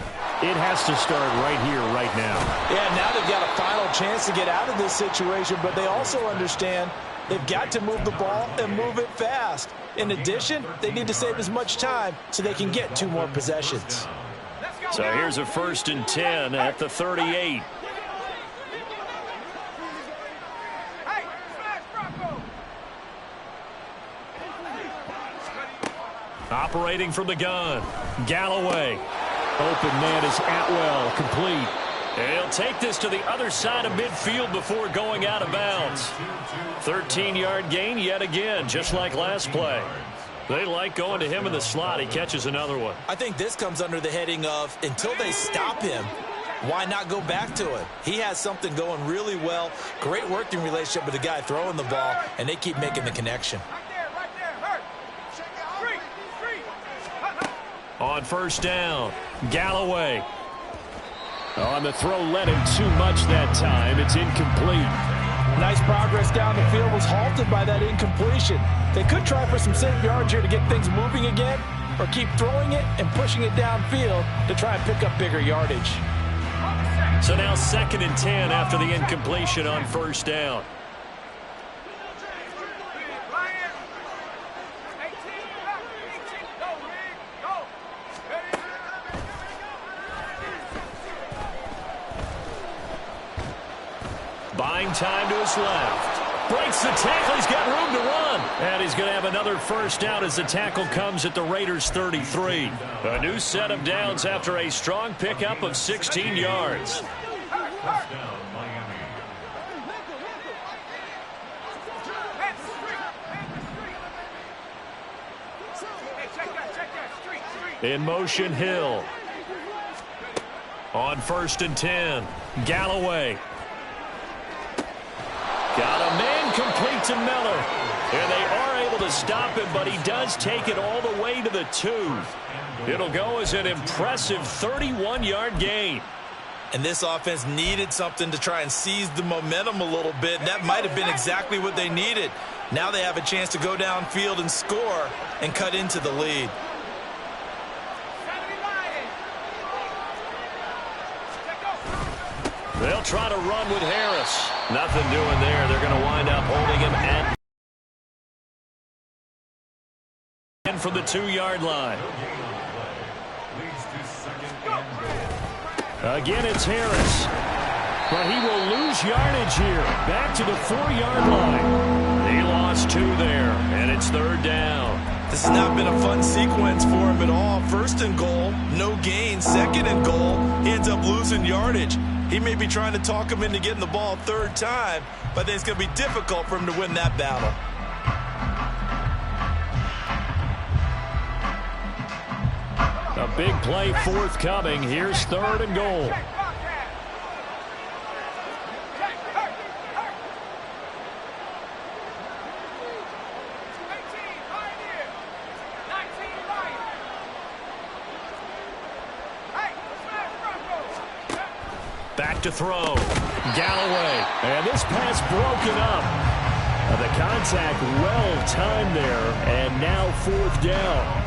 it has to start right here, right now. Yeah, now they've got a final chance to get out of this situation, but they also understand they've got to move the ball and move it fast. In addition, they need to save as much time so they can get 2 more possessions. So here's a 1st and 10 at the 38. Operating from the gun, Galloway. Open man is Atwell, complete. He'll take this to the other side of midfield before going out of bounds. 13-yard gain yet again, just like last play. They like going to him in the slot. He catches another one. I think this comes under the heading of, until they stop him, why not go back to it? He has something going really well. Great working relationship with the guy throwing the ball, and they keep making the connection. On first down, Galloway. On the throw, led him too much that time. It's incomplete. Nice progress down the field, was halted by that incompletion. They could try for some safe yards here to get things moving again, or keep throwing it and pushing it downfield to try and pick up bigger yardage. So now 2nd and 10 after the incompletion on first down. Buying time to his left. Breaks the tackle. He's got room to run. And he's going to have another first down as the tackle comes at the Raiders' 33. A new set of downs after a strong pickup of 16 yards. In motion, Hill. On 1st and 10, Galloway. Got a man complete to Miller. And they are able to stop him, but he does take it all the way to the 2. It'll go as an impressive 31-yard gain. And this offense needed something to try and seize the momentum a little bit. And that might have been exactly what they needed. Now they have a chance to go downfield and score and cut into the lead. They'll try to run with Harris. Nothing doing there. They're going to wind up holding him at from the 2-yard line. Again, it's Harris. But he will lose yardage here. Back to the 4-yard line. He lost 2 there, and it's 3rd down. This has not been a fun sequence for him at all. 1st and goal, no gain. 2nd and goal, he ends up losing yardage. He may be trying to talk him into getting the ball 3rd time, but I think it's going to be difficult for him to win that battle. A big play forthcoming. Here's 3rd and goal. Back to throw. Galloway. And this pass broken up. The contact well timed there. And now 4th down.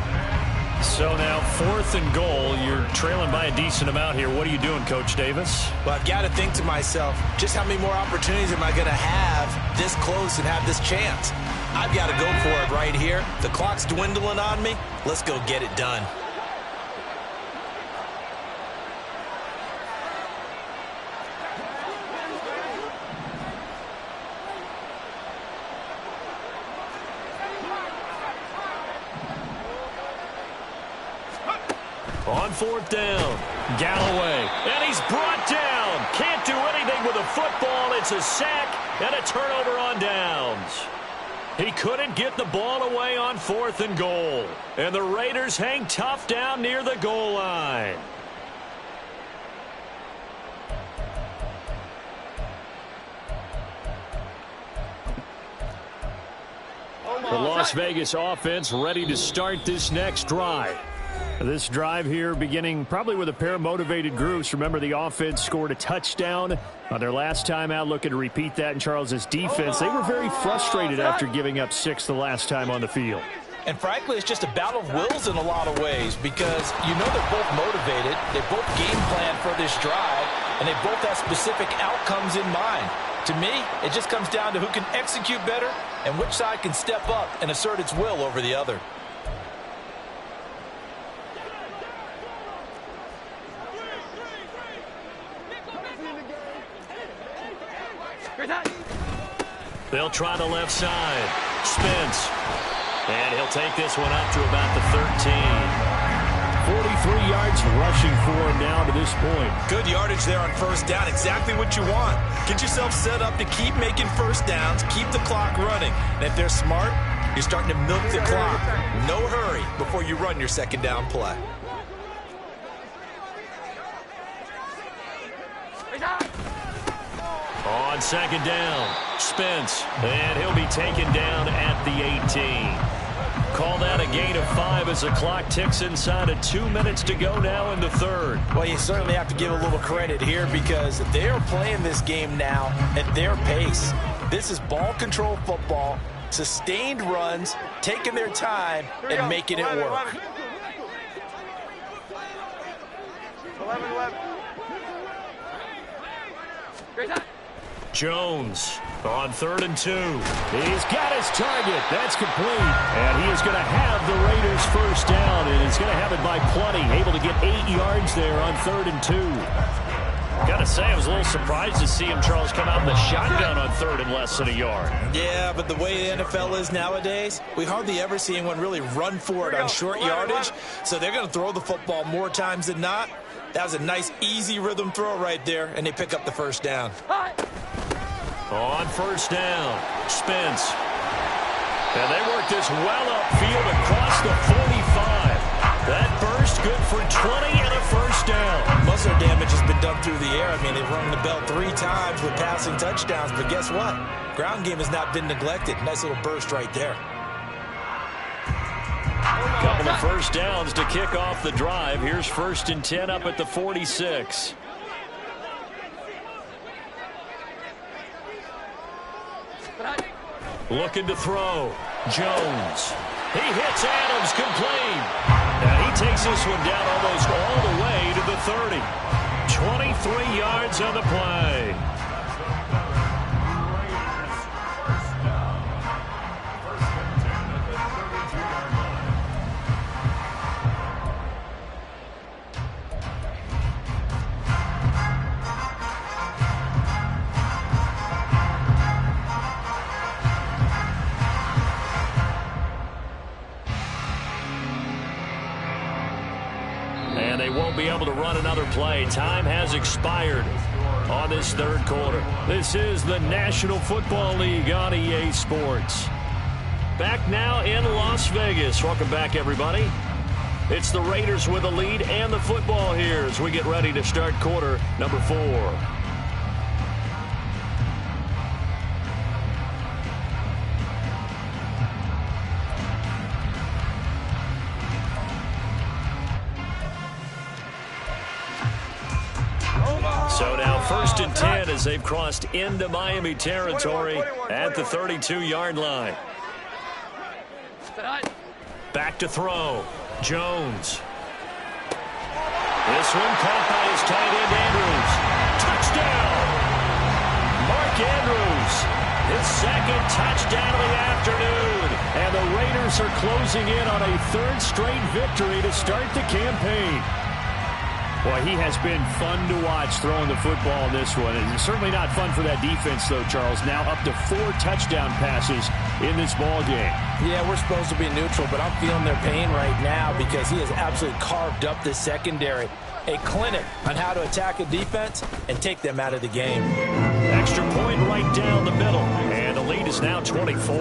So now 4th and goal. You're trailing by a decent amount here. What are you doing, Coach Davis? Well, I've got to think to myself, just how many more opportunities am I going to have this close and have this chance? I've got to go for it right here. The clock's dwindling on me. Let's go get it done. On 4th down, Galloway, and he's brought down. Can't do anything with a football. It's a sack and a turnover on downs. He couldn't get the ball away on 4th and goal. And the Raiders hang tough down near the goal line. The Las Vegas offense ready to start this next drive. This drive here beginning probably with a pair of motivated groups. Remember, the offense scored a touchdown on their last time out. Looking to repeat that in Charles's defense. They were very frustrated after giving up 6 the last time on the field. And frankly, it's just a battle of wills in a lot of ways because you know they're both motivated. They both game plan for this drive, and they both have specific outcomes in mind. To me, it just comes down to who can execute better and which side can step up and assert its will over the other. They'll try the left side. Spence. And he'll take this one up to about the 13. 43 yards rushing for him now to this point. Good yardage there on 1st down. Exactly what you want. Get yourself set up to keep making 1st downs. Keep the clock running. And if they're smart, you're starting to milk the clock. No hurry before you run your 2nd down play. On 2nd down, Spence, and he'll be taken down at the 18. Call that a gain of 5 as the clock ticks inside of 2 minutes to go now in the 3rd. Well, you certainly have to give a little credit here because they are playing this game now at their pace. This is ball control football, sustained runs, taking their time and making it work. 11. Great time. Jones on 3rd and 2. He's got his target. That's complete. And he is going to have the Raiders 1st down, and he's going to have it by plenty. Able to get 8 yards there on 3rd and 2. Got to say, I was a little surprised to see him, Charles, come out in the shotgun on 3rd and less than a yard. Yeah, but the way the NFL is nowadays, we hardly ever see anyone really run for it on short yardage. So they're going to throw the football more times than not. That was a nice, easy rhythm throw right there, and they pick up the 1st down. On 1st down, Spence. And they work this well upfield across the 45. That first, good for 20 and a first down. Most of their damage has been done through the air. I mean, they've rung the bell 3 times with passing touchdowns, but guess what? Ground game has not been neglected. Nice little burst right there. Couple of first downs to kick off the drive. Here's 1st and 10 up at the 46. Looking to throw. Jones. He hits Adams complete. And he takes this one down almost all the way to the 30. 23 yards on the play. And they won't be able to run another play. Time has expired on this 3rd quarter. This is the National Football League on EA Sports. Back now in Las Vegas. Welcome back, everybody. It's the Raiders with a lead and the football here as we get ready to start quarter number 4. So now 1st and 10 as they've crossed into Miami territory at the 32-yard line. Back to throw. Jones. This one caught by his tight end Andrews. Touchdown! Mark Andrews, his 2nd touchdown of the afternoon. And the Raiders are closing in on a 3rd straight victory to start the campaign. Boy, he has been fun to watch throwing the football in this one. And it's certainly not fun for that defense, though, Charles. Now up to 4 touchdown passes in this ball game. Yeah, we're supposed to be neutral, but I'm feeling their pain right now because he has absolutely carved up the secondary. A clinic on how to attack a defense and take them out of the game. Extra point right down the middle. And the lead is now 24.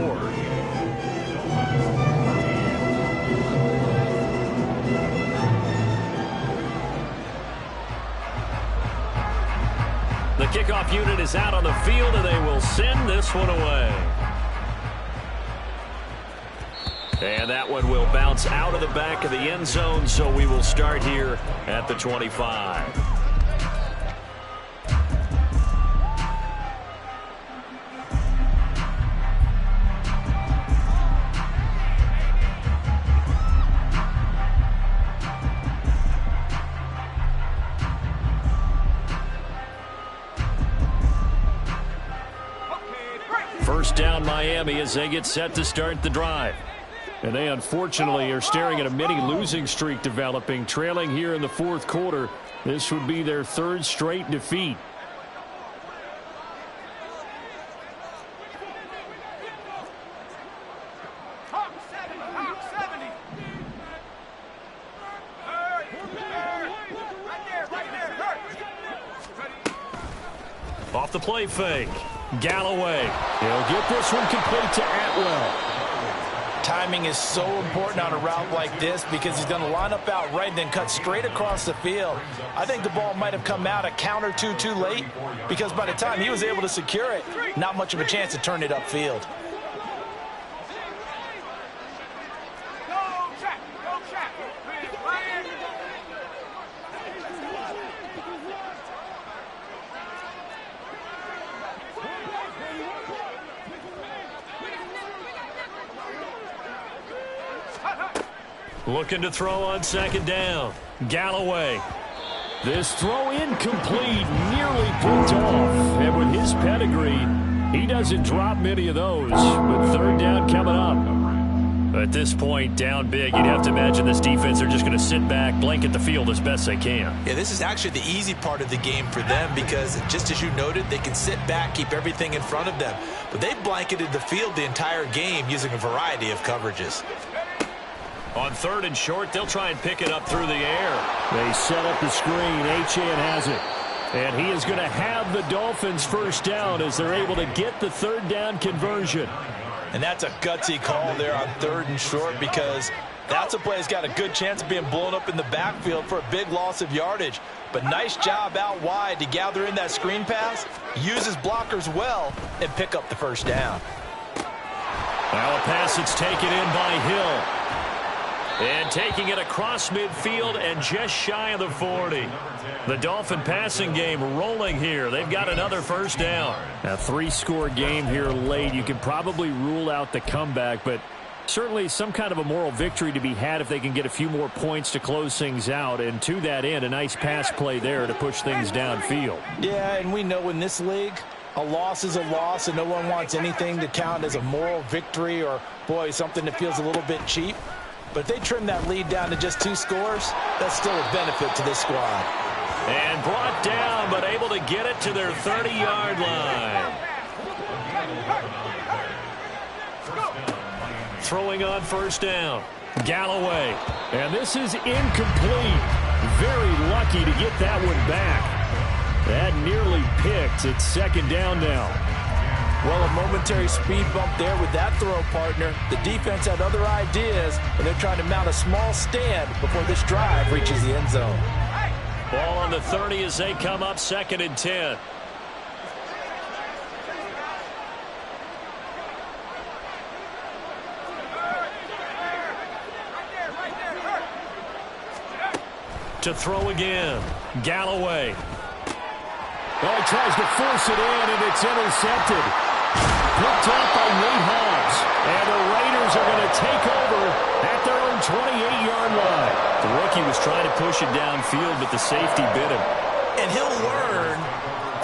The kickoff unit is out on the field, and they will send this one away. And that one will bounce out of the back of the end zone, so we will start here at the 25. First down Miami as they get set to start the drive. And they unfortunately are staring at a mini losing streak developing, trailing here in the 4th quarter. This would be their 3rd straight defeat. Off the play fake. Galloway. He'll get this one complete to Atwell. Timing is so important on a route like this because he's going to line up out right and then cut straight across the field. I think the ball might have come out a count or two too late because by the time he was able to secure it, not much of a chance to turn it upfield. Looking to throw on 2nd down. Galloway. This throw incomplete, nearly picked off. And with his pedigree, he doesn't drop many of those. But 3rd down coming up. At this point, down big, you'd have to imagine this defense are just going to sit back, blanket the field as best they can. Yeah, this is actually the easy part of the game for them because, just as you noted, they can sit back, keep everything in front of them. But they've blanketed the field the entire game using a variety of coverages. On 3rd and short, they'll try and pick it up through the air. They set up the screen. Achane has it. And he is going to have the Dolphins first down as they're able to get the 3rd down conversion. And that's a gutsy call there on 3rd and short because That's a play that's got a good chance of being blown up in the backfield for a big loss of yardage. But nice job out wide to gather in that screen pass, use his blockers well, and pick up the first down. Now a pass that's taken in by Hill. And taking it across midfield and just shy of the 40. The Dolphin passing game rolling here. They've got another first down. A 3-score game here late. You can probably rule out the comeback, but certainly some kind of a moral victory to be had if they can get a few more points to close things out. And to that end, a nice pass play there to push things downfield. Yeah, and we know in this league, a loss is a loss, and no one wants anything to count as a moral victory or, boy, something that feels a little bit cheap. But if they trim that lead down to just 2 scores, that's still a benefit to this squad. And brought down, but able to get it to their 30-yard line. Throwing on first down, Galloway. And this is incomplete. Very lucky to get that one back. That nearly picked. It's second down now. Well, a momentary speed bump there with that throw, partner. The defense had other ideas, and they're trying to mount a small stand before this drive reaches the end zone. Ball on the 30 as they come up, 2nd and 10. To throw again, Galloway. Oh, he tries to force it in, and it's intercepted. Picked up by Nate Hobbs. And the Raiders are going to take over at their own 28-yard line. The rookie was trying to push it downfield, but the safety bit him. And he'll learn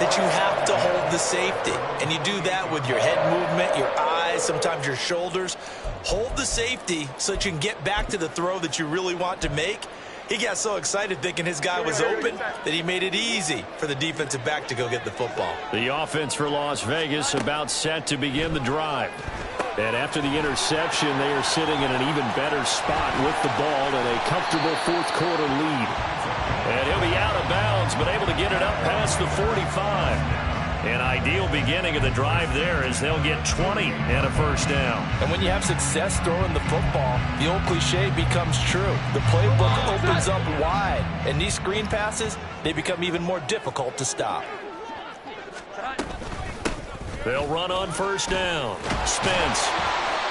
that you have to hold the safety. And you do that with your head movement, your eyes, sometimes your shoulders. Hold the safety so that you can get back to the throw that you really want to make. He got so excited thinking his guy was open that he made it easy for the defensive back to go get the football. The offense for Las Vegas about set to begin the drive. And after the interception, they are sitting in an even better spot with the ball and a comfortable fourth-quarter lead. And he'll be out of bounds, but able to get it up past the 45. An ideal beginning of the drive there as they'll get 20 and a first down. And when you have success throwing the football, the old cliche becomes true. The playbook opens up wide, and these screen passes, they become even more difficult to stop. They'll run on first down. Spence.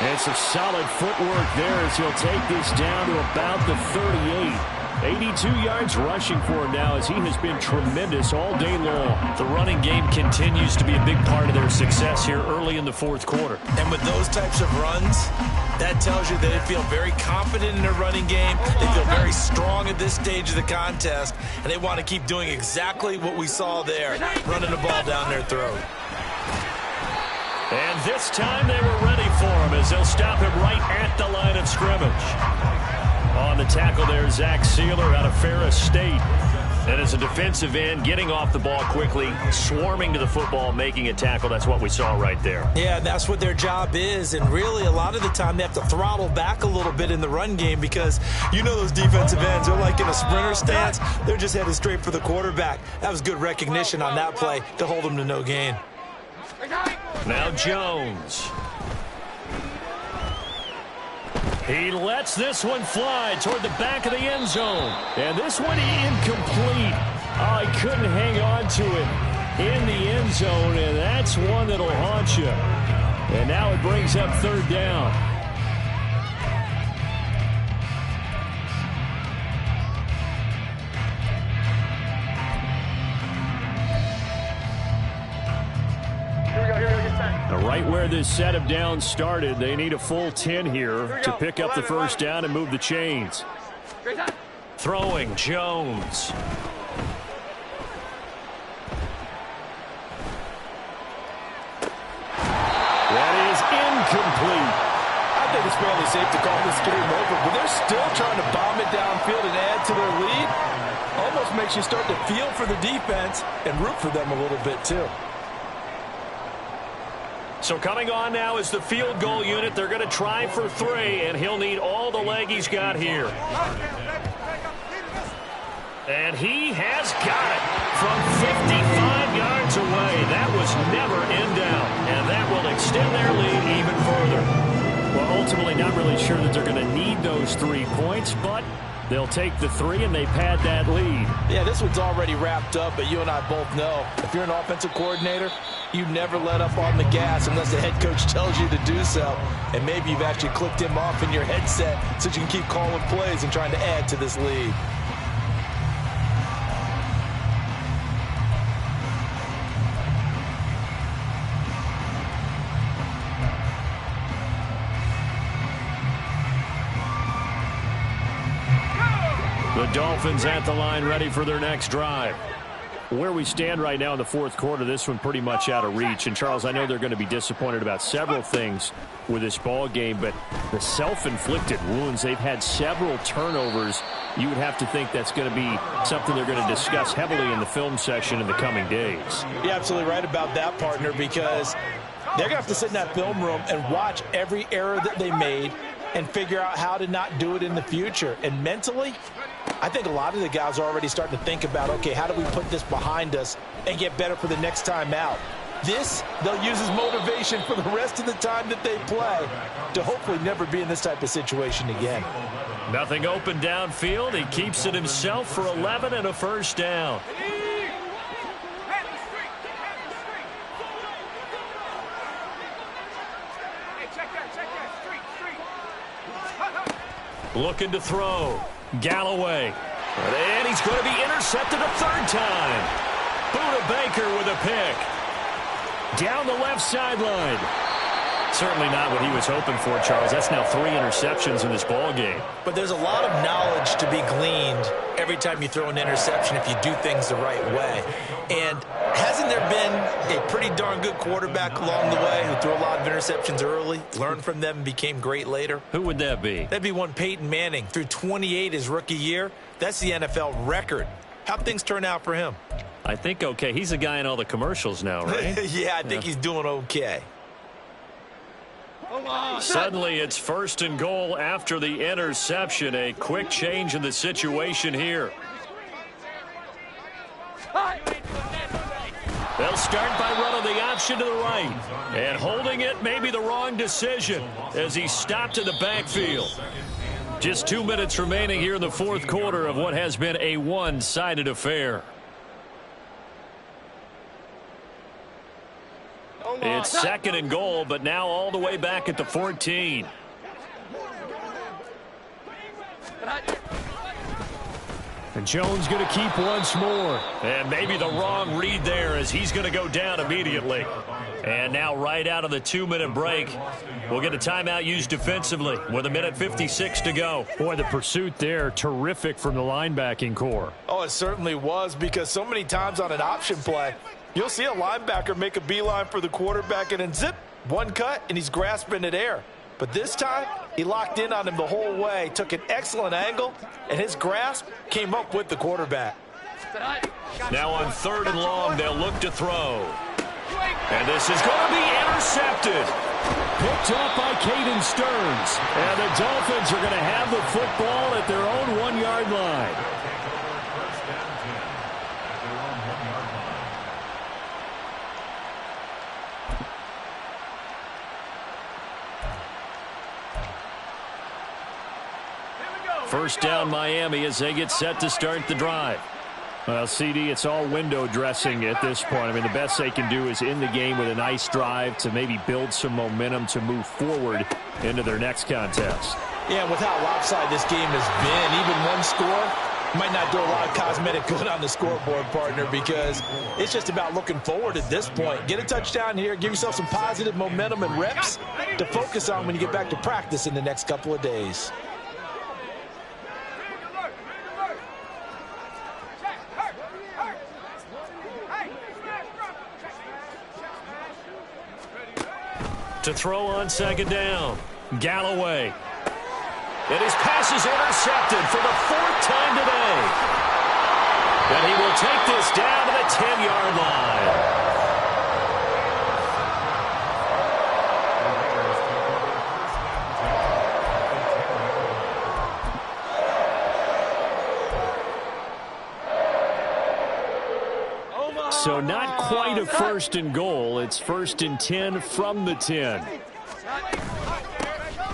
And some solid footwork there as he'll take this down to about the 38. 82 yards rushing for him now as he has been tremendous all day long. The running game continues to be a big part of their success here early in the fourth quarter. And with those types of runs, that tells you that they feel very confident in their running game. They feel very strong at this stage of the contest, and they want to keep doing exactly what we saw there, running the ball down their throat. And this time they were ready for him as they'll stop him right at the line of scrimmage. On the tackle there, Zach Sealer out of Ferris State. And as a defensive end, getting off the ball quickly, swarming to the football, making a tackle. That's what we saw right there. Yeah, that's what their job is. And really, a lot of the time, they have to throttle back a little bit in the run game because you know those defensive ends, they're like in a sprinter stance. They're just headed straight for the quarterback. That was good recognition on that play to hold them to no gain. Now Jones. He lets this one fly toward the back of the end zone. And this one incomplete. Oh, he couldn't hang on to it in the end zone, and that's one that'll haunt you. And now it brings up third down. Right where this set of downs started, they need a full 10 here to pick up the first down and move the chains. Throwing, Jones. That is incomplete. I think it's fairly safe to call this game over, but they're still trying to bomb it downfield and add to their lead. Almost makes you start to feel for the defense and root for them a little bit, too. So coming on now is the field goal unit. They're going to try for 3, and he'll need all the leg he's got here. And he has got it from 55 yards away. That was never in doubt, and that will extend their lead even further. Well, ultimately not really sure that they're going to need those 3 points, but they'll take the 3 and they've had that lead. Yeah, this one's already wrapped up, but you and I both know if you're an offensive coordinator, you never let up on the gas unless the head coach tells you to do so. And maybe you've actually clicked him off in your headset so you can keep calling plays and trying to add to this lead. The Dolphins at the line, ready for their next drive. Where we stand right now in the fourth quarter, this one pretty much out of reach. And, Charles, I know they're going to be disappointed about several things with this ball game, but the self-inflicted wounds, they've had several turnovers. You would have to think that's going to be something they're going to discuss heavily in the film session in the coming days. You're absolutely right about that, partner, because they're going to have to sit in that film room and watch every error that they made and figure out how to not do it in the future. And mentally, I think a lot of the guys are already starting to think about, okay, how do we put this behind us and get better for the next time out? This, they'll use as motivation for the rest of the time that they play to hopefully never be in this type of situation again. Nothing open downfield. He keeps it himself for 11 and a first down. Looking to throw. Galloway. And he's going to be intercepted a third time. Budda Baker with a pick. Down the left sideline. Certainly not what he was hoping for, Charles. That's now 3 interceptions in this ball game. But there's a lot of knowledge to be gleaned every time you throw an interception if you do things the right way. And hasn't there been a pretty darn good quarterback along the way who threw a lot of interceptions early, learned from them, and became great later? Who would that be? That'd be one Peyton Manning. Threw 28 his rookie year. That's the NFL record. How'd things turn out for him? I think okay. He's a guy in all the commercials now, right? Yeah, I think he's doing okay. Suddenly it's 1st and goal after the interception. A quick change in the situation here. They'll start by running the option to the right. And holding it may be the wrong decision as he stopped in the backfield. Just 2 minutes remaining here in the fourth quarter of what has been a one-sided affair. It's 2nd and goal, but now all the way back at the 14. And Jones going to keep once more. And maybe the wrong read there as he's going to go down immediately. And now right out of the 2-minute break, we'll get a timeout used defensively with 1:56 to go. Boy, the pursuit there, terrific from the linebacking core. Oh, it certainly was, because so many times on an option play, you'll see a linebacker make a beeline for the quarterback and then zip, one cut, and he's grasping at air. But this time, he locked in on him the whole way, took an excellent angle, and his grasp came up with the quarterback. Now on 3rd and long, they'll look to throw. And this is going to be intercepted. Picked up by Caden Stearns. And the Dolphins are going to have the football at their own 1-yard line. First down Miami as they get set to start the drive. Well, CD, it's all window dressing at this point. I mean, the best they can do is in the game with a nice drive to maybe build some momentum to move forward into their next contest. Yeah, with how lopsided this game has been, even one score might not do a lot of cosmetic good on the scoreboard, partner, because it's just about looking forward at this point. Get a touchdown here, give yourself some positive momentum and reps to focus on when you get back to practice in the next couple of days. To throw on 2nd down, Galloway. And his pass is intercepted for the 4th time today. And he will take this down to the 10-yard line. So not quite a 1st and goal. It's 1st and 10 from the 10.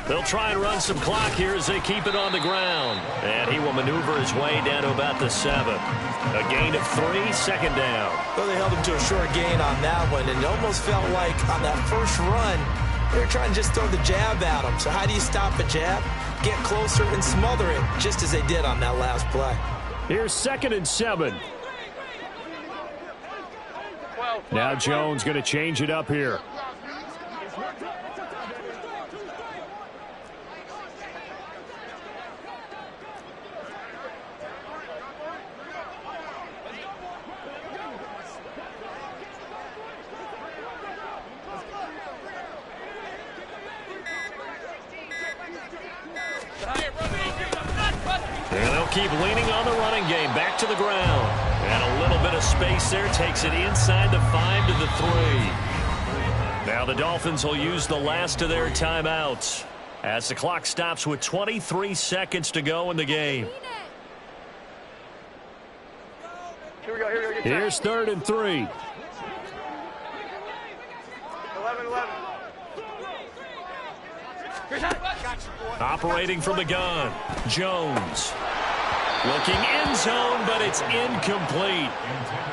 They'll try and run some clock here as they keep it on the ground. And he will maneuver his way down to about the 7. A gain of 3, second down. Well, they held him to a short gain on that one, and it almost felt like on that first run, they were trying to just throw the jab at him. So how do you stop a jab? Get closer and smother it, just as they did on that last play. Here's 2nd and 7. Now Jones going to change it up here. And they'll keep leaning on the running game. Back to the ground. And a little bit of space there. Takes it inside the 5 to the 3. Now the Dolphins will use the last of their timeouts as the clock stops with 23 seconds to go in the game. Here we go. Here's 3rd and 3. 11. Operating from the gun. Jones. Looking end zone, but it's incomplete.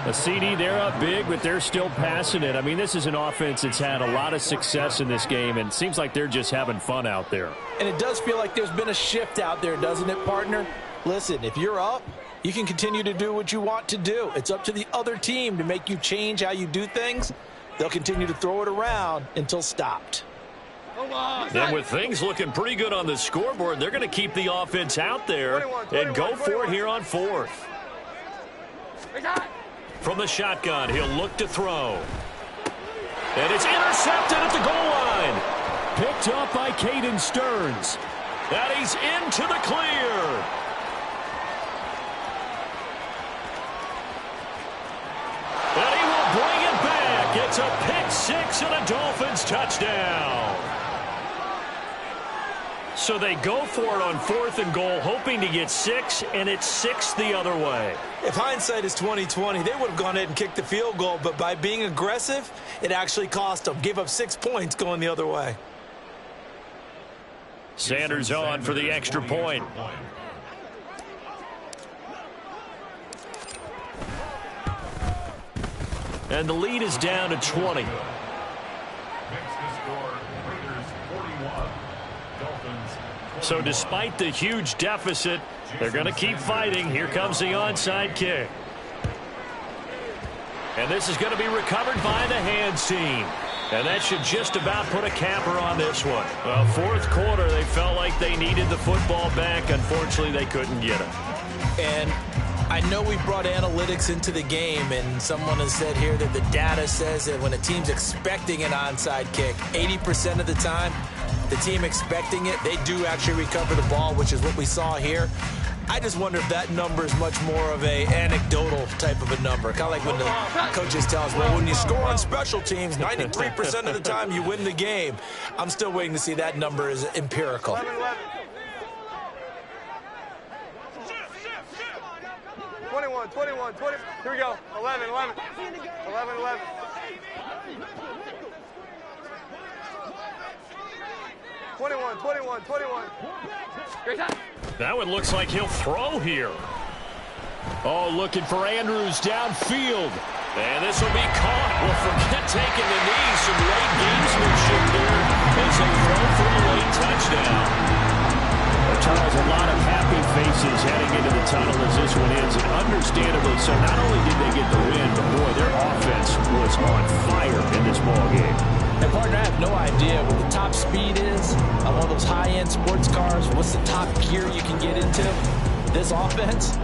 A CD, they're up big, but they're still passing it. I mean, this is an offense that's had a lot of success in this game, and it seems like they're just having fun out there. And it does feel like there's been a shift out there, doesn't it, partner? Listen, if you're up, you can continue to do what you want to do. It's up to the other team to make you change how you do things. They'll continue to throw it around until stopped. And with things looking pretty good on the scoreboard, they're going to keep the offense out there and go for it here on 4th. From the shotgun, he'll look to throw. And it's intercepted at the goal line. Picked up by Caden Stearns. And he's into the clear. And he will bring it back. It's a pick 6 and a Dolphins touchdown. So they go for it on 4th and goal, hoping to get 6, and it's 6 the other way. If hindsight is 20/20, they would have gone ahead and kicked the field goal, but by being aggressive, it actually cost them. Gave up 6 points going the other way. Sanders on for the extra point. And the lead is down to 20. So despite the huge deficit, they're going to keep fighting. Here comes the onside kick. And this is going to be recovered by the hands team. And that should just about put a capper on this one. Well, 4th quarter, they felt like they needed the football back. Unfortunately, they couldn't get it. And I know we brought analytics into the game, and someone has said here that the data says that when a team's expecting an onside kick, 80% of the time, the team expecting it, they do actually recover the ball, which is what we saw here. I just wonder if that number is much more of a anecdotal type of a number. Kind of like when the coaches tell us, well, when you score on special teams, 93% of the time you win the game. I'm still waiting to see that number is empirical. 21. Here we go. 11. 21. Now it looks like he'll throw here. Oh, looking for Andrews downfield. And this will be caught. Well, forget taking the knee. Some late gamesmanship there as they throw for a late touchdown. Well, Charles, a lot of happy faces heading into the tunnel as this one ends. And understandably so, not only did they get the win, but boy, their offense was on fire in this ball game. And partner, I have no idea what the top speed is on one of those high-end sports cars. What's the top gear you can get into? This offense,